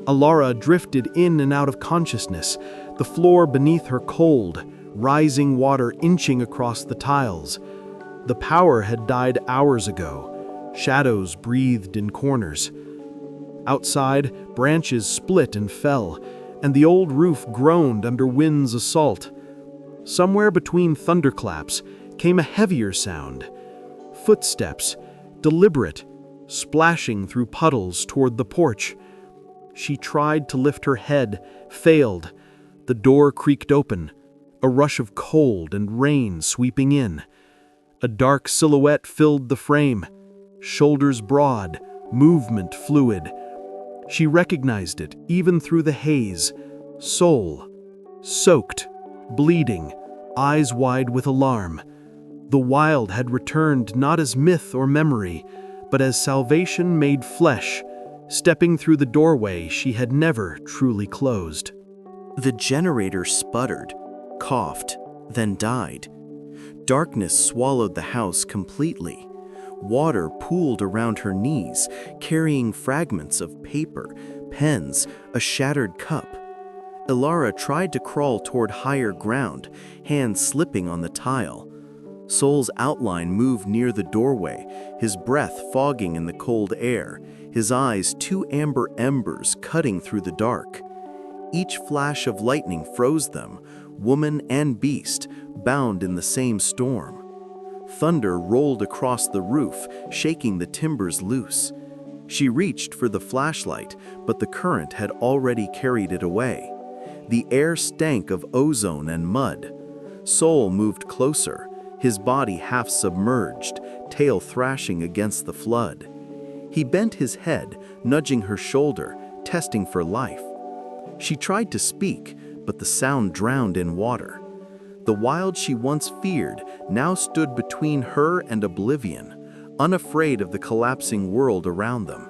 Elara drifted in and out of consciousness, the floor beneath her cold, rising water inching across the tiles. The power had died hours ago. Shadows breathed in corners. Outside, branches split and fell, and the old roof groaned under wind's assault. Somewhere between thunderclaps came a heavier sound. Footsteps, deliberate, splashing through puddles toward the porch. She tried to lift her head, failed. The door creaked open, a rush of cold and rain sweeping in. A dark silhouette filled the frame, shoulders broad, movement fluid. She recognized it even through the haze. Soul, soaked, bleeding, eyes wide with alarm. The wild had returned not as myth or memory, but as salvation made flesh, stepping through the doorway she had never truly closed. The generator sputtered, coughed, then died. Darkness swallowed the house completely. Water pooled around her knees, carrying fragments of paper, pens, a shattered cup. Elara tried to crawl toward higher ground, hands slipping on the tile. Soul's outline moved near the doorway, his breath fogging in the cold air, his eyes two amber embers cutting through the dark. Each flash of lightning froze them, woman and beast, bound in the same storm. Thunder rolled across the roof, shaking the timbers loose. She reached for the flashlight, but the current had already carried it away. The air stank of ozone and mud. Soul moved closer, his body half submerged, tail thrashing against the flood. He bent his head, nudging her shoulder, testing for life. She tried to speak, but the sound drowned in water. The wild she once feared now stood between her and oblivion, unafraid of the collapsing world around them.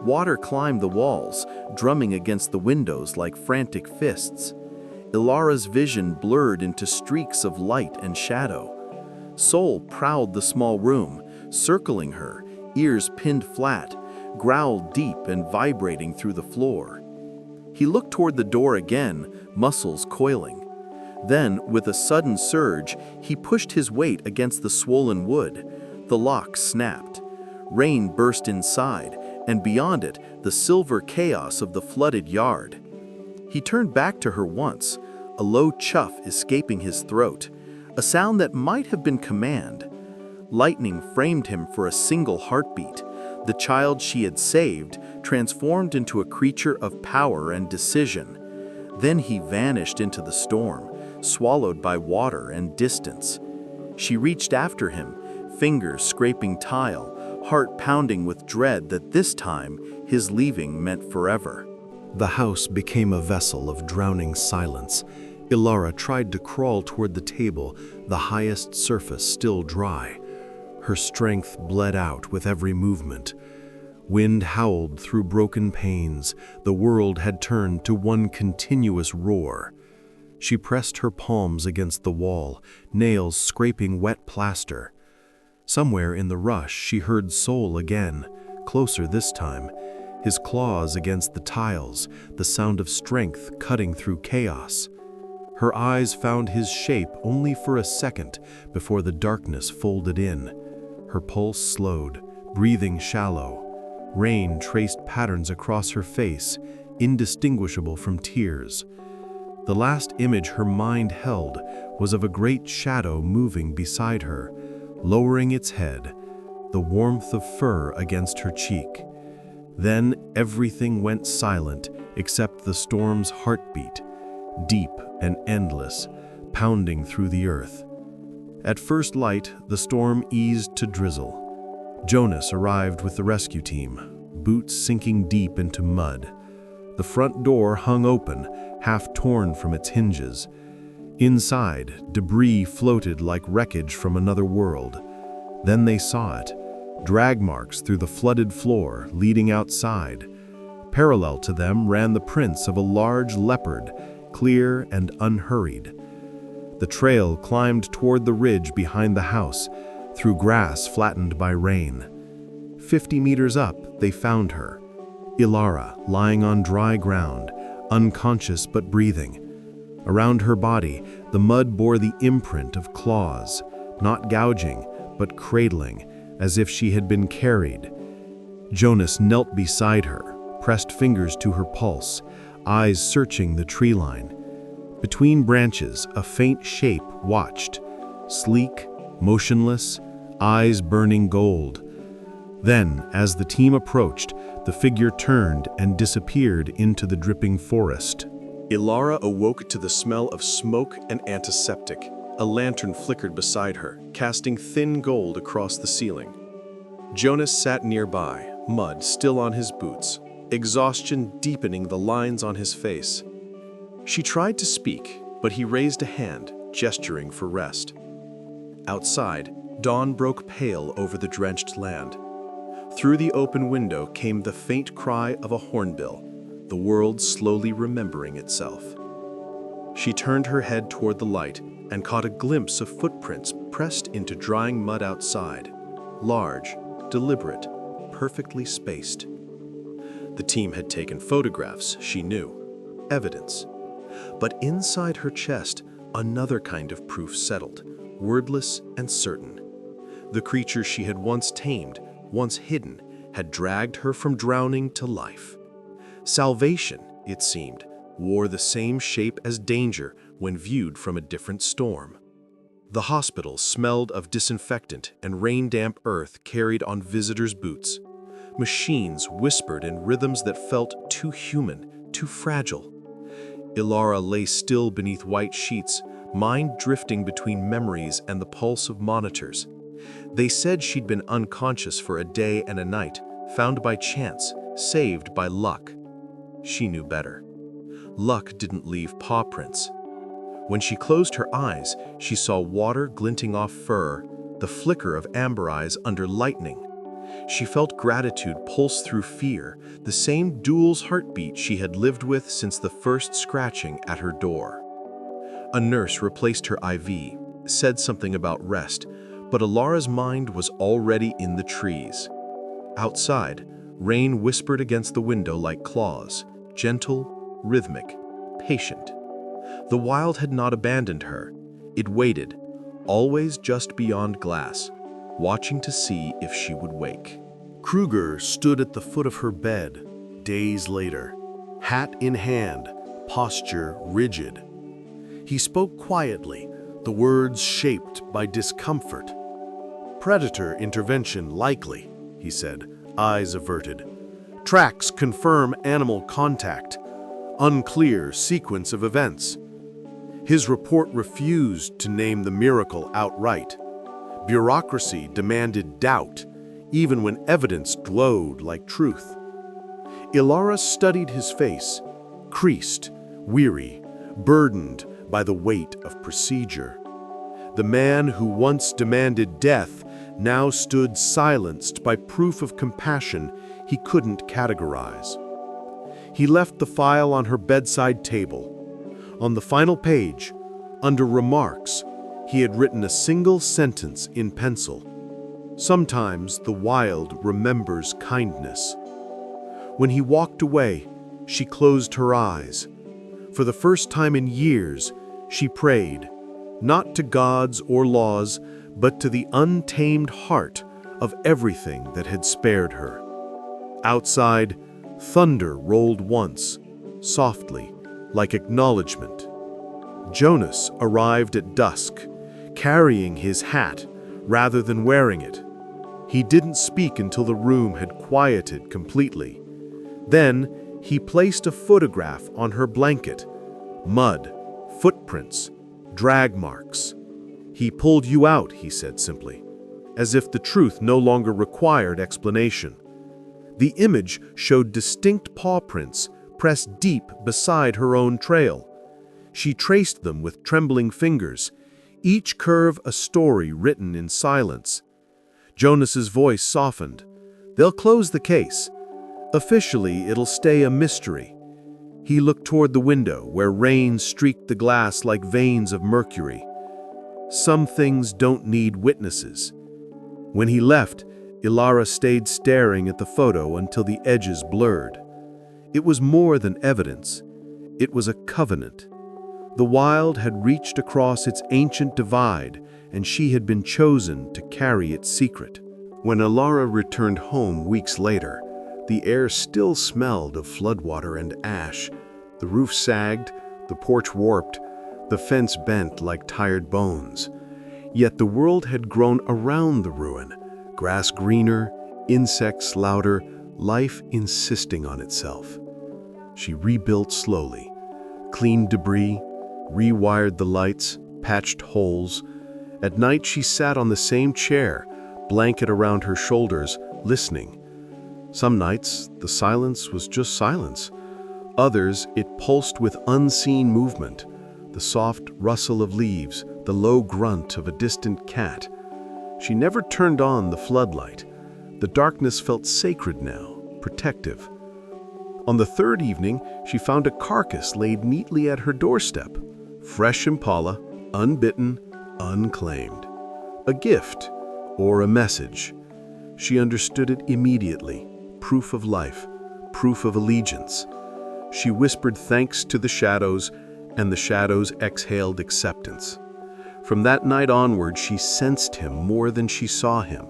Water climbed the walls, drumming against the windows like frantic fists. Elara's vision blurred into streaks of light and shadow. Soul prowled the small room, circling her, ears pinned flat, growled deep and vibrating through the floor. He looked toward the door again, muscles coiling. Then, with a sudden surge, he pushed his weight against the swollen wood. The lock snapped. Rain burst inside, and beyond it, the silver chaos of the flooded yard. He turned back to her once, a low chuff escaping his throat, a sound that might have been command. Lightning framed him for a single heartbeat. The child she had saved transformed into a creature of power and decision. Then he vanished into the storm, swallowed by water and distance. She reached after him, fingers scraping tile, heart pounding with dread that this time his leaving meant forever. The house became a vessel of drowning silence. Elara tried to crawl toward the table, the highest surface still dry. Her strength bled out with every movement. Wind howled through broken panes. The world had turned to one continuous roar. She pressed her palms against the wall, nails scraping wet plaster. Somewhere in the rush, she heard Soul again, closer this time, his claws against the tiles, the sound of strength cutting through chaos. Her eyes found his shape only for a second before the darkness folded in. Her pulse slowed, breathing shallow. Rain traced patterns across her face, indistinguishable from tears. The last image her mind held was of a great shadow moving beside her, lowering its head, the warmth of fur against her cheek. Then everything went silent except the storm's heartbeat, deep and endless, pounding through the earth. At first light, the storm eased to drizzle. Jonas arrived with the rescue team, boots sinking deep into mud. The front door hung open, half torn from its hinges. Inside, debris floated like wreckage from another world. Then they saw it, drag marks through the flooded floor leading outside. Parallel to them ran the prints of a large leopard, clear and unhurried. The trail climbed toward the ridge behind the house, through grass flattened by rain. 50 meters up, they found her. Elara, lying on dry ground, unconscious but breathing. Around her body, the mud bore the imprint of claws, not gouging, but cradling, as if she had been carried. Jonas knelt beside her, pressed fingers to her pulse, eyes searching the tree line. Between branches, a faint shape watched, sleek, motionless, eyes burning gold. Then, as the team approached, the figure turned and disappeared into the dripping forest. Elara awoke to the smell of smoke and antiseptic. A lantern flickered beside her, casting thin gold across the ceiling. Jonas sat nearby, mud still on his boots, exhaustion deepening the lines on his face. She tried to speak, but he raised a hand, gesturing for rest. Outside, dawn broke pale over the drenched land. Through the open window came the faint cry of a hornbill, the world slowly remembering itself. She turned her head toward the light and caught a glimpse of footprints pressed into drying mud outside, large, deliberate, perfectly spaced. The team had taken photographs, she knew, evidence. But inside her chest, another kind of proof settled, wordless and certain. The creature she had once tamed, once hidden, had dragged her from drowning to life. Salvation, it seemed, wore the same shape as danger when viewed from a different storm. The hospital smelled of disinfectant and rain-damp earth carried on visitors' boots. Machines whispered in rhythms that felt too human, too fragile. Elara lay still beneath white sheets, mind drifting between memories and the pulse of monitors. They said she'd been unconscious for a day and a night, found by chance, saved by luck. She knew better. Luck didn't leave paw prints. When she closed her eyes, she saw water glinting off fur, the flicker of amber eyes under lightning. She felt gratitude pulse through fear, the same duel's heartbeat she had lived with since the first scratching at her door. A nurse replaced her IV, said something about rest, but Elara's mind was already in the trees. Outside, rain whispered against the window like claws, gentle, rhythmic, patient. The wild had not abandoned her. It waited, always just beyond glass, watching to see if she would wake. Kruger stood at the foot of her bed, days later, hat in hand, posture rigid. He spoke quietly, the words shaped by discomfort. "Predator intervention likely," he said, eyes averted. "Tracks confirm animal contact. Unclear sequence of events." His report refused to name the miracle outright. Bureaucracy demanded doubt, even when evidence glowed like truth. Elara studied his face, creased, weary, burdened by the weight of procedure. The man who once demanded death now stood silenced by proof of compassion he couldn't categorize. He left the file on her bedside table. On the final page, under remarks, he had written a single sentence in pencil. Sometimes the wild remembers kindness. When he walked away, she closed her eyes. For the first time in years, she prayed, not to gods or laws, but to the untamed heart of everything that had spared her. Outside, thunder rolled once, softly, like acknowledgement. Jonas arrived at dusk, carrying his hat rather than wearing it. He didn't speak until the room had quieted completely. Then, he placed a photograph on her blanket. Mud, footprints, drag marks. "He pulled you out," he said simply, as if the truth no longer required explanation. The image showed distinct paw prints pressed deep beside her own trail. She traced them with trembling fingers, each curve a story written in silence. Jonas's voice softened. "They'll close the case. Officially, it'll stay a mystery." He looked toward the window, where rain streaked the glass like veins of mercury. Some things don't need witnesses. When he left, Elara stayed staring at the photo until the edges blurred. It was more than evidence. It was a covenant. The wild had reached across its ancient divide, and she had been chosen to carry its secret. When Elara returned home weeks later, the air still smelled of floodwater and ash. The roof sagged, the porch warped, the fence bent like tired bones. Yet the world had grown around the ruin, grass greener, insects louder, life insisting on itself. She rebuilt slowly, cleaned debris, rewired the lights, patched holes. At night she sat on the same chair, blanket around her shoulders, listening. Some nights, the silence was just silence. Others, it pulsed with unseen movement, the soft rustle of leaves, the low grunt of a distant cat. She never turned on the floodlight. The darkness felt sacred now, protective. On the third evening, she found a carcass laid neatly at her doorstep. Fresh impala, unbitten, unclaimed. A gift, or a message. She understood it immediately. Proof of life, proof of allegiance. She whispered thanks to the shadows, and the shadows exhaled acceptance. From that night onward, she sensed him more than she saw him.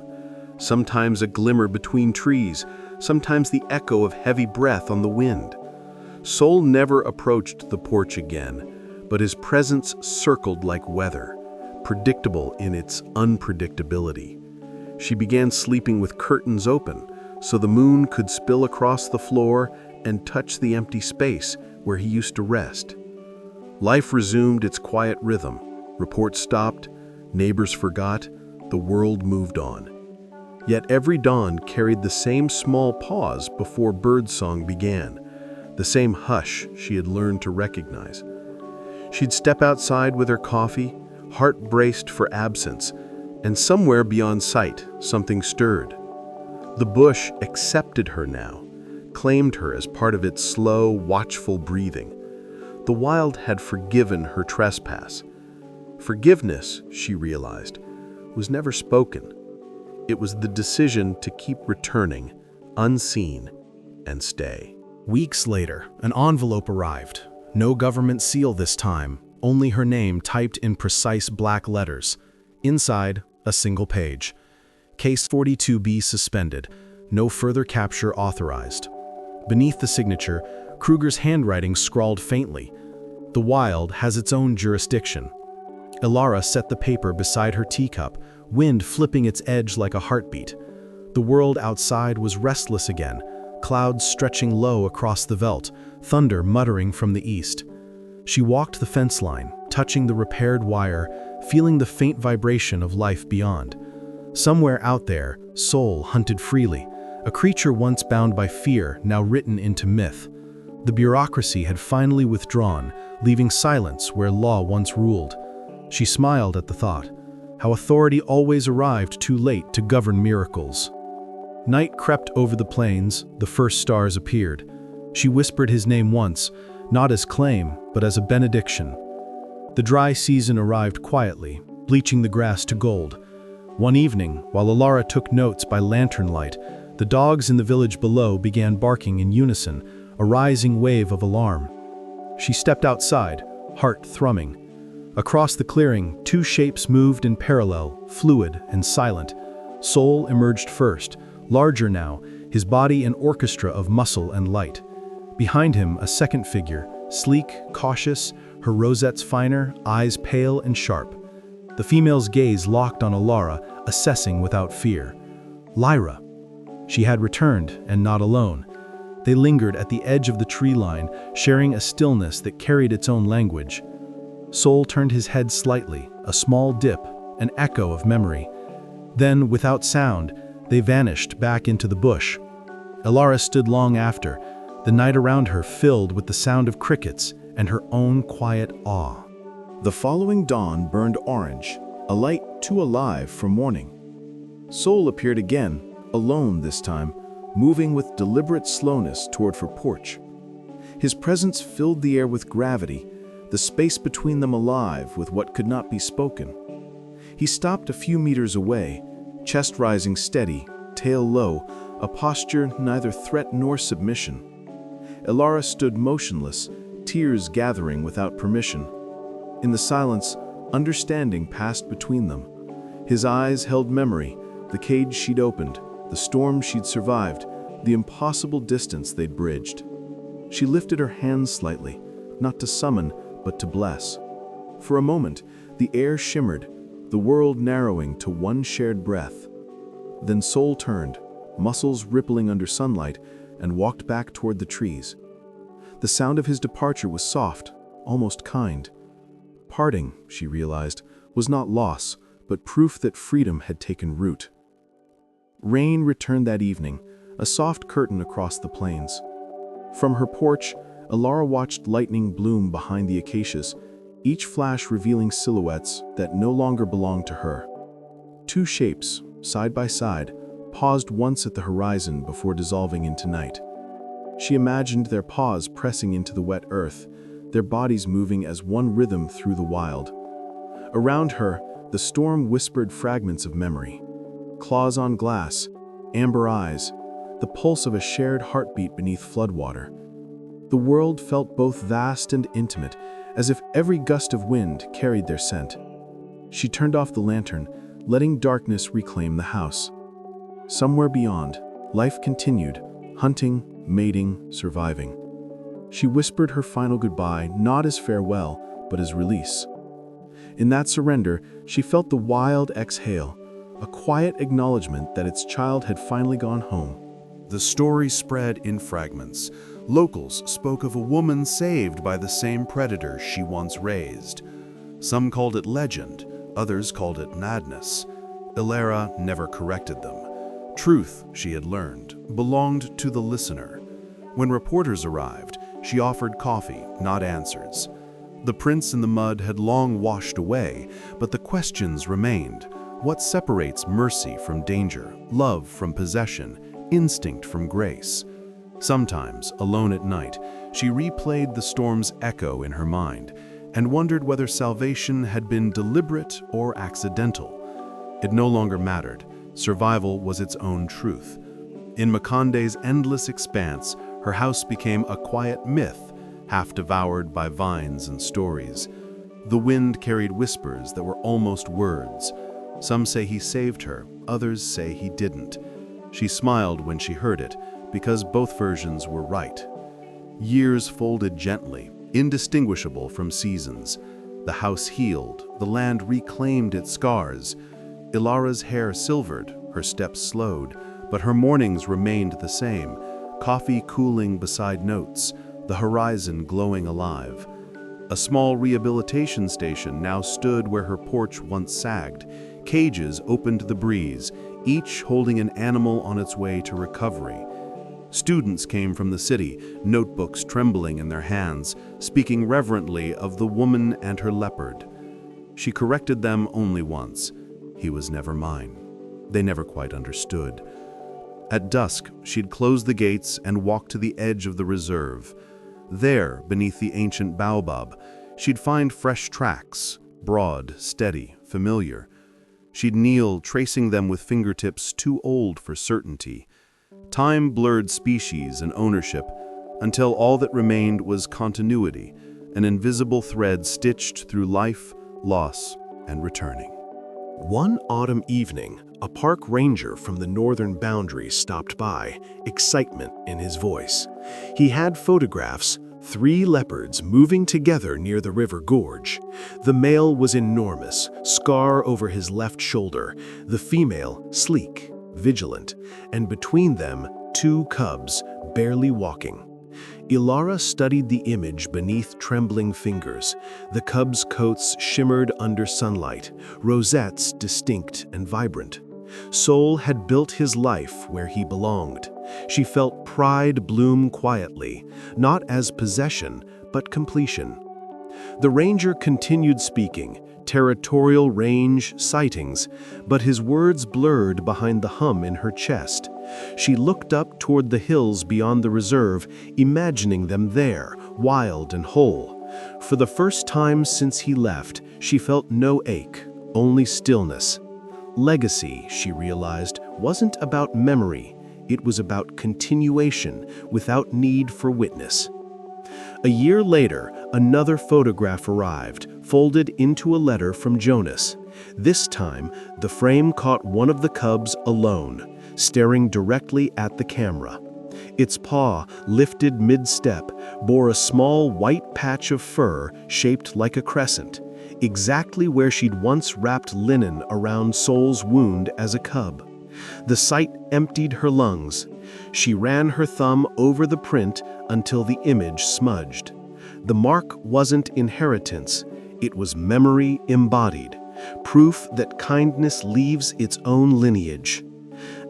Sometimes a glimmer between trees, sometimes the echo of heavy breath on the wind. Sol never approached the porch again, but his presence circled like weather, predictable in its unpredictability. She began sleeping with curtains open, so the moon could spill across the floor and touch the empty space where he used to rest. Life resumed its quiet rhythm. Reports stopped, neighbors forgot, the world moved on. Yet every dawn carried the same small pause before birdsong began, the same hush she had learned to recognize. She'd step outside with her coffee, heart braced for absence, and somewhere beyond sight, something stirred. The bush accepted her now, claimed her as part of its slow, watchful breathing. The wild had forgiven her trespass. Forgiveness, she realized, was never spoken. It was the decision to keep returning, unseen, and stay. Weeks later, an envelope arrived. No government seal this time, only her name typed in precise black letters. Inside, a single page. Case 42B suspended. No further capture authorized. Beneath the signature, Kruger's handwriting scrawled faintly. The wild has its own jurisdiction. Elara set the paper beside her teacup, wind flipping its edge like a heartbeat. The world outside was restless again, clouds stretching low across the veldt, thunder muttering from the east. She walked the fence line, touching the repaired wire, feeling the faint vibration of life beyond. Somewhere out there, Sol hunted freely, a creature once bound by fear, now written into myth. The bureaucracy had finally withdrawn, leaving silence where law once ruled. She smiled at the thought, how authority always arrived too late to govern miracles. Night crept over the plains, the first stars appeared. She whispered his name once, not as claim, but as a benediction. The dry season arrived quietly, bleaching the grass to gold. One evening, while Elara took notes by lantern light, the dogs in the village below began barking in unison, a rising wave of alarm. She stepped outside, heart thrumming. Across the clearing, two shapes moved in parallel, fluid and silent. Sol emerged first, larger now, his body an orchestra of muscle and light. Behind him, a second figure, sleek, cautious, her rosettes finer, eyes pale and sharp. The female's gaze locked on Elara, assessing without fear. Lyra. She had returned, and not alone. They lingered at the edge of the tree line, sharing a stillness that carried its own language. Sol turned his head slightly, a small dip, an echo of memory. Then, without sound, they vanished back into the bush. Elara stood long after, the night around her filled with the sound of crickets and her own quiet awe. The following dawn burned orange, a light too alive for morning. Sol appeared again, alone this time, moving with deliberate slowness toward her porch. His presence filled the air with gravity, the space between them alive with what could not be spoken. He stopped a few meters away, chest rising steady, tail low, a posture neither threat nor submission. Elara stood motionless, tears gathering without permission. In the silence, understanding passed between them. His eyes held memory, the cage she'd opened, the storm she'd survived, the impossible distance they'd bridged. She lifted her hands slightly, not to summon, but to bless. For a moment, the air shimmered, the world narrowing to one shared breath. Then Sol turned, muscles rippling under sunlight, and walked back toward the trees. The sound of his departure was soft, almost kind. Parting, she realized, was not loss, but proof that freedom had taken root. Rain returned that evening, a soft curtain across the plains. From her porch, Elara watched lightning bloom behind the acacias, each flash revealing silhouettes that no longer belonged to her. Two shapes, side by side, paused once at the horizon before dissolving into night. She imagined their paws pressing into the wet earth, their bodies moving as one rhythm through the wild. Around her, the storm whispered fragments of memory. Claws on glass, amber eyes, the pulse of a shared heartbeat beneath floodwater. The world felt both vast and intimate, as if every gust of wind carried their scent. She turned off the lantern, letting darkness reclaim the house. Somewhere beyond, life continued, hunting, mating, surviving. She whispered her final goodbye not as farewell, but as release. In that surrender, she felt the wild exhale, a quiet acknowledgement that its child had finally gone home. The story spread in fragments. Locals spoke of a woman saved by the same predator she once raised. Some called it legend, others called it madness. Elara never corrected them. Truth, she had learned, belonged to the listener. When reporters arrived, she offered coffee, not answers. The prints in the mud had long washed away, but the questions remained. What separates mercy from danger, love from possession, instinct from grace? Sometimes, alone at night, she replayed the storm's echo in her mind and wondered whether salvation had been deliberate or accidental. It no longer mattered. Survival was its own truth. In Makonde's endless expanse, her house became a quiet myth, half devoured by vines and stories. The wind carried whispers that were almost words. Some say he saved her, others say he didn't. She smiled when she heard it, because both versions were right. Years folded gently, indistinguishable from seasons. The house healed, the land reclaimed its scars. Elara's hair silvered, her steps slowed, but her mornings remained the same, coffee cooling beside notes, the horizon glowing alive. A small rehabilitation station now stood where her porch once sagged. Cages opened to the breeze, each holding an animal on its way to recovery. Students came from the city, notebooks trembling in their hands, speaking reverently of the woman and her leopard. She corrected them only once. He was never mine. They never quite understood. At dusk, she'd close the gates and walk to the edge of the reserve. There, beneath the ancient baobab, she'd find fresh tracks, broad, steady, familiar. She'd kneel, tracing them with fingertips too old for certainty. Time blurred species and ownership, until all that remained was continuity, an invisible thread stitched through life, loss, and returning. One autumn evening, a park ranger from the northern boundary stopped by, excitement in his voice. He had photographs, 3 leopards moving together near the river gorge. The male was enormous, scar over his left shoulder, the female sleek, vigilant, and between them 2 cubs, barely walking. Elara studied the image beneath trembling fingers. The cubs' coats shimmered under sunlight, rosettes distinct and vibrant. Sol had built his life where he belonged. She felt pride bloom quietly, not as possession, but completion. The ranger continued speaking, territorial range, sightings, but his words blurred behind the hum in her chest. She looked up toward the hills beyond the reserve, imagining them there, wild and whole. For the first time since he left, she felt no ache, only stillness. Legacy, she realized, wasn't about memory. It was about continuation, without need for witness. A year later, another photograph arrived, folded into a letter from Jonas. This time, the frame caught one of the cubs alone, staring directly at the camera. Its paw, lifted mid-step, bore a small white patch of fur shaped like a crescent, exactly where she'd once wrapped linen around Sol's wound as a cub. The sight emptied her lungs. She ran her thumb over the print until the image smudged. The mark wasn't inheritance, it was memory embodied, proof that kindness leaves its own lineage.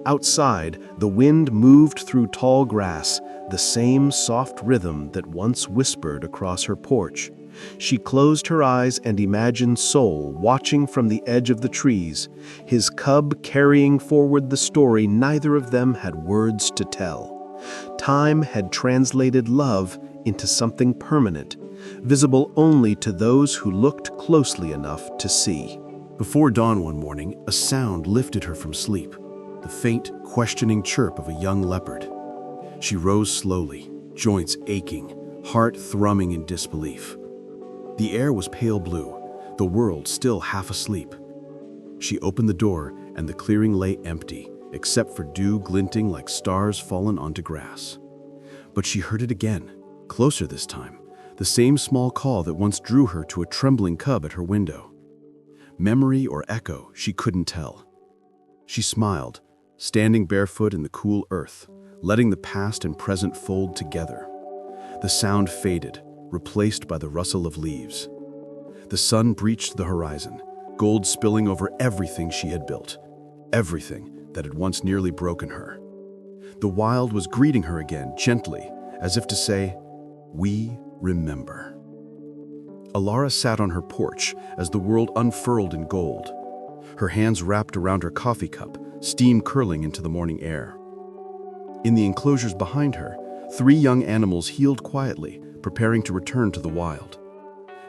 Outside, the wind moved through tall grass, the same soft rhythm that once whispered across her porch. She closed her eyes and imagined Sol watching from the edge of the trees, his cub carrying forward the story neither of them had words to tell. Time had translated love into something permanent, visible only to those who looked closely enough to see. Before dawn one morning, a sound lifted her from sleep, the faint, questioning chirp of a young leopard. She rose slowly, joints aching, heart thrumming in disbelief. The air was pale blue, the world still half asleep. She opened the door, and the clearing lay empty, except for dew glinting like stars fallen onto grass. But she heard it again, closer this time, the same small call that once drew her to a trembling cub at her window. Memory or echo, she couldn't tell. She smiled, standing barefoot in the cool earth, letting the past and present fold together. The sound faded, replaced by the rustle of leaves. The sun breached the horizon, gold spilling over everything she had built, everything that had once nearly broken her. The wild was greeting her again, gently, as if to say, "We remember." Elara sat on her porch as the world unfurled in gold. Her hands wrapped around her coffee cup, steam curling into the morning air. In the enclosures behind her, 3 young animals healed quietly, preparing to return to the wild.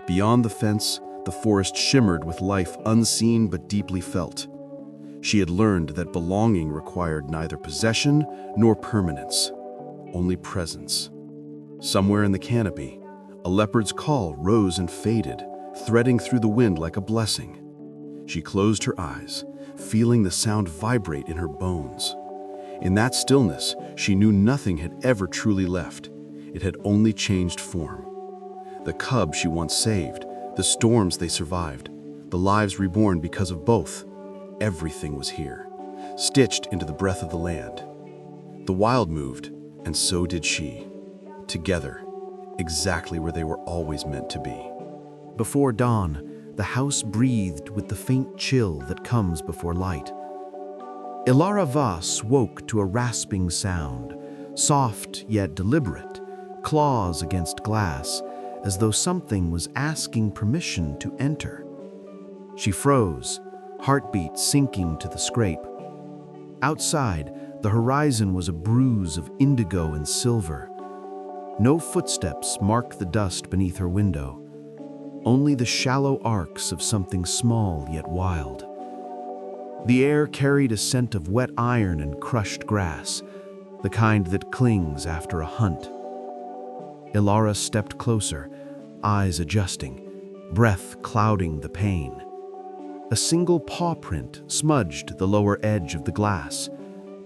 Beyond the fence, the forest shimmered with life unseen but deeply felt. She had learned that belonging required neither possession nor permanence, only presence. Somewhere in the canopy, a leopard's call rose and faded, threading through the wind like a blessing. She closed her eyes, feeling the sound vibrate in her bones. In that stillness, she knew nothing had ever truly left. It had only changed form. The cub she once saved, the storms they survived, the lives reborn because of both. Everything was here, stitched into the breath of the land. The wild moved, and so did she. Together, exactly where they were always meant to be. Before dawn, the house breathed with the faint chill that comes before light. Elara Voss woke to a rasping sound, soft yet deliberate, claws against glass, as though something was asking permission to enter. She froze, heartbeat sinking to the scrape. Outside, The horizon was a bruise of indigo and silver. No footsteps marked the dust beneath her window, only the shallow arcs of something small yet wild. The air carried a scent of wet iron and crushed grass, the kind that clings after a hunt. Elara stepped closer, eyes adjusting, breath clouding the pain. A single paw print smudged the lower edge of the glass,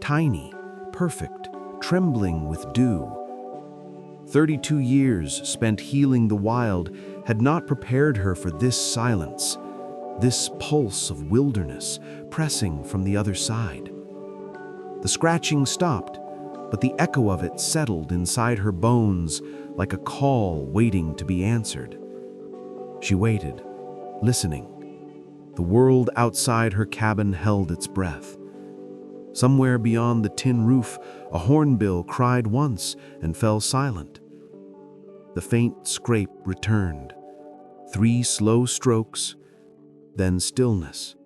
tiny, perfect, trembling with dew. 32 years spent healing the wild had not prepared her for this silence, this pulse of wilderness pressing from the other side. The scratching stopped, but the echo of it settled inside her bones like a call waiting to be answered. She waited, listening. The world outside her cabin held its breath. Somewhere beyond the tin roof, a hornbill cried once and fell silent. The faint scrape returned. 3 slow strokes, then stillness.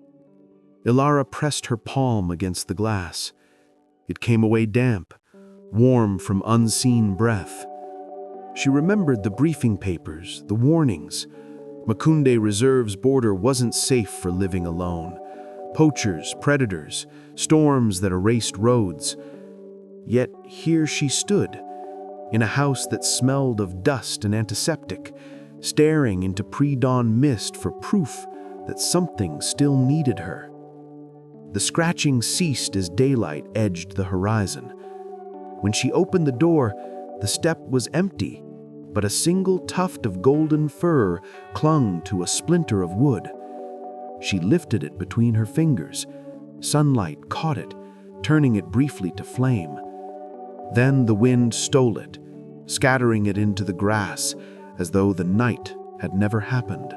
Elara pressed her palm against the glass. It came away damp, warm from unseen breath. She remembered the briefing papers, the warnings. Makonde Reserve's border wasn't safe for living alone. Poachers, predators, storms that erased roads. Yet here she stood, in a house that smelled of dust and antiseptic, staring into pre-dawn mist for proof that something still needed her. The scratching ceased as daylight edged the horizon. When she opened the door, the step was empty, but a single tuft of golden fur clung to a splinter of wood. She lifted it between her fingers. Sunlight caught it, turning it briefly to flame. Then the wind stole it, scattering it into the grass as though the night had never happened.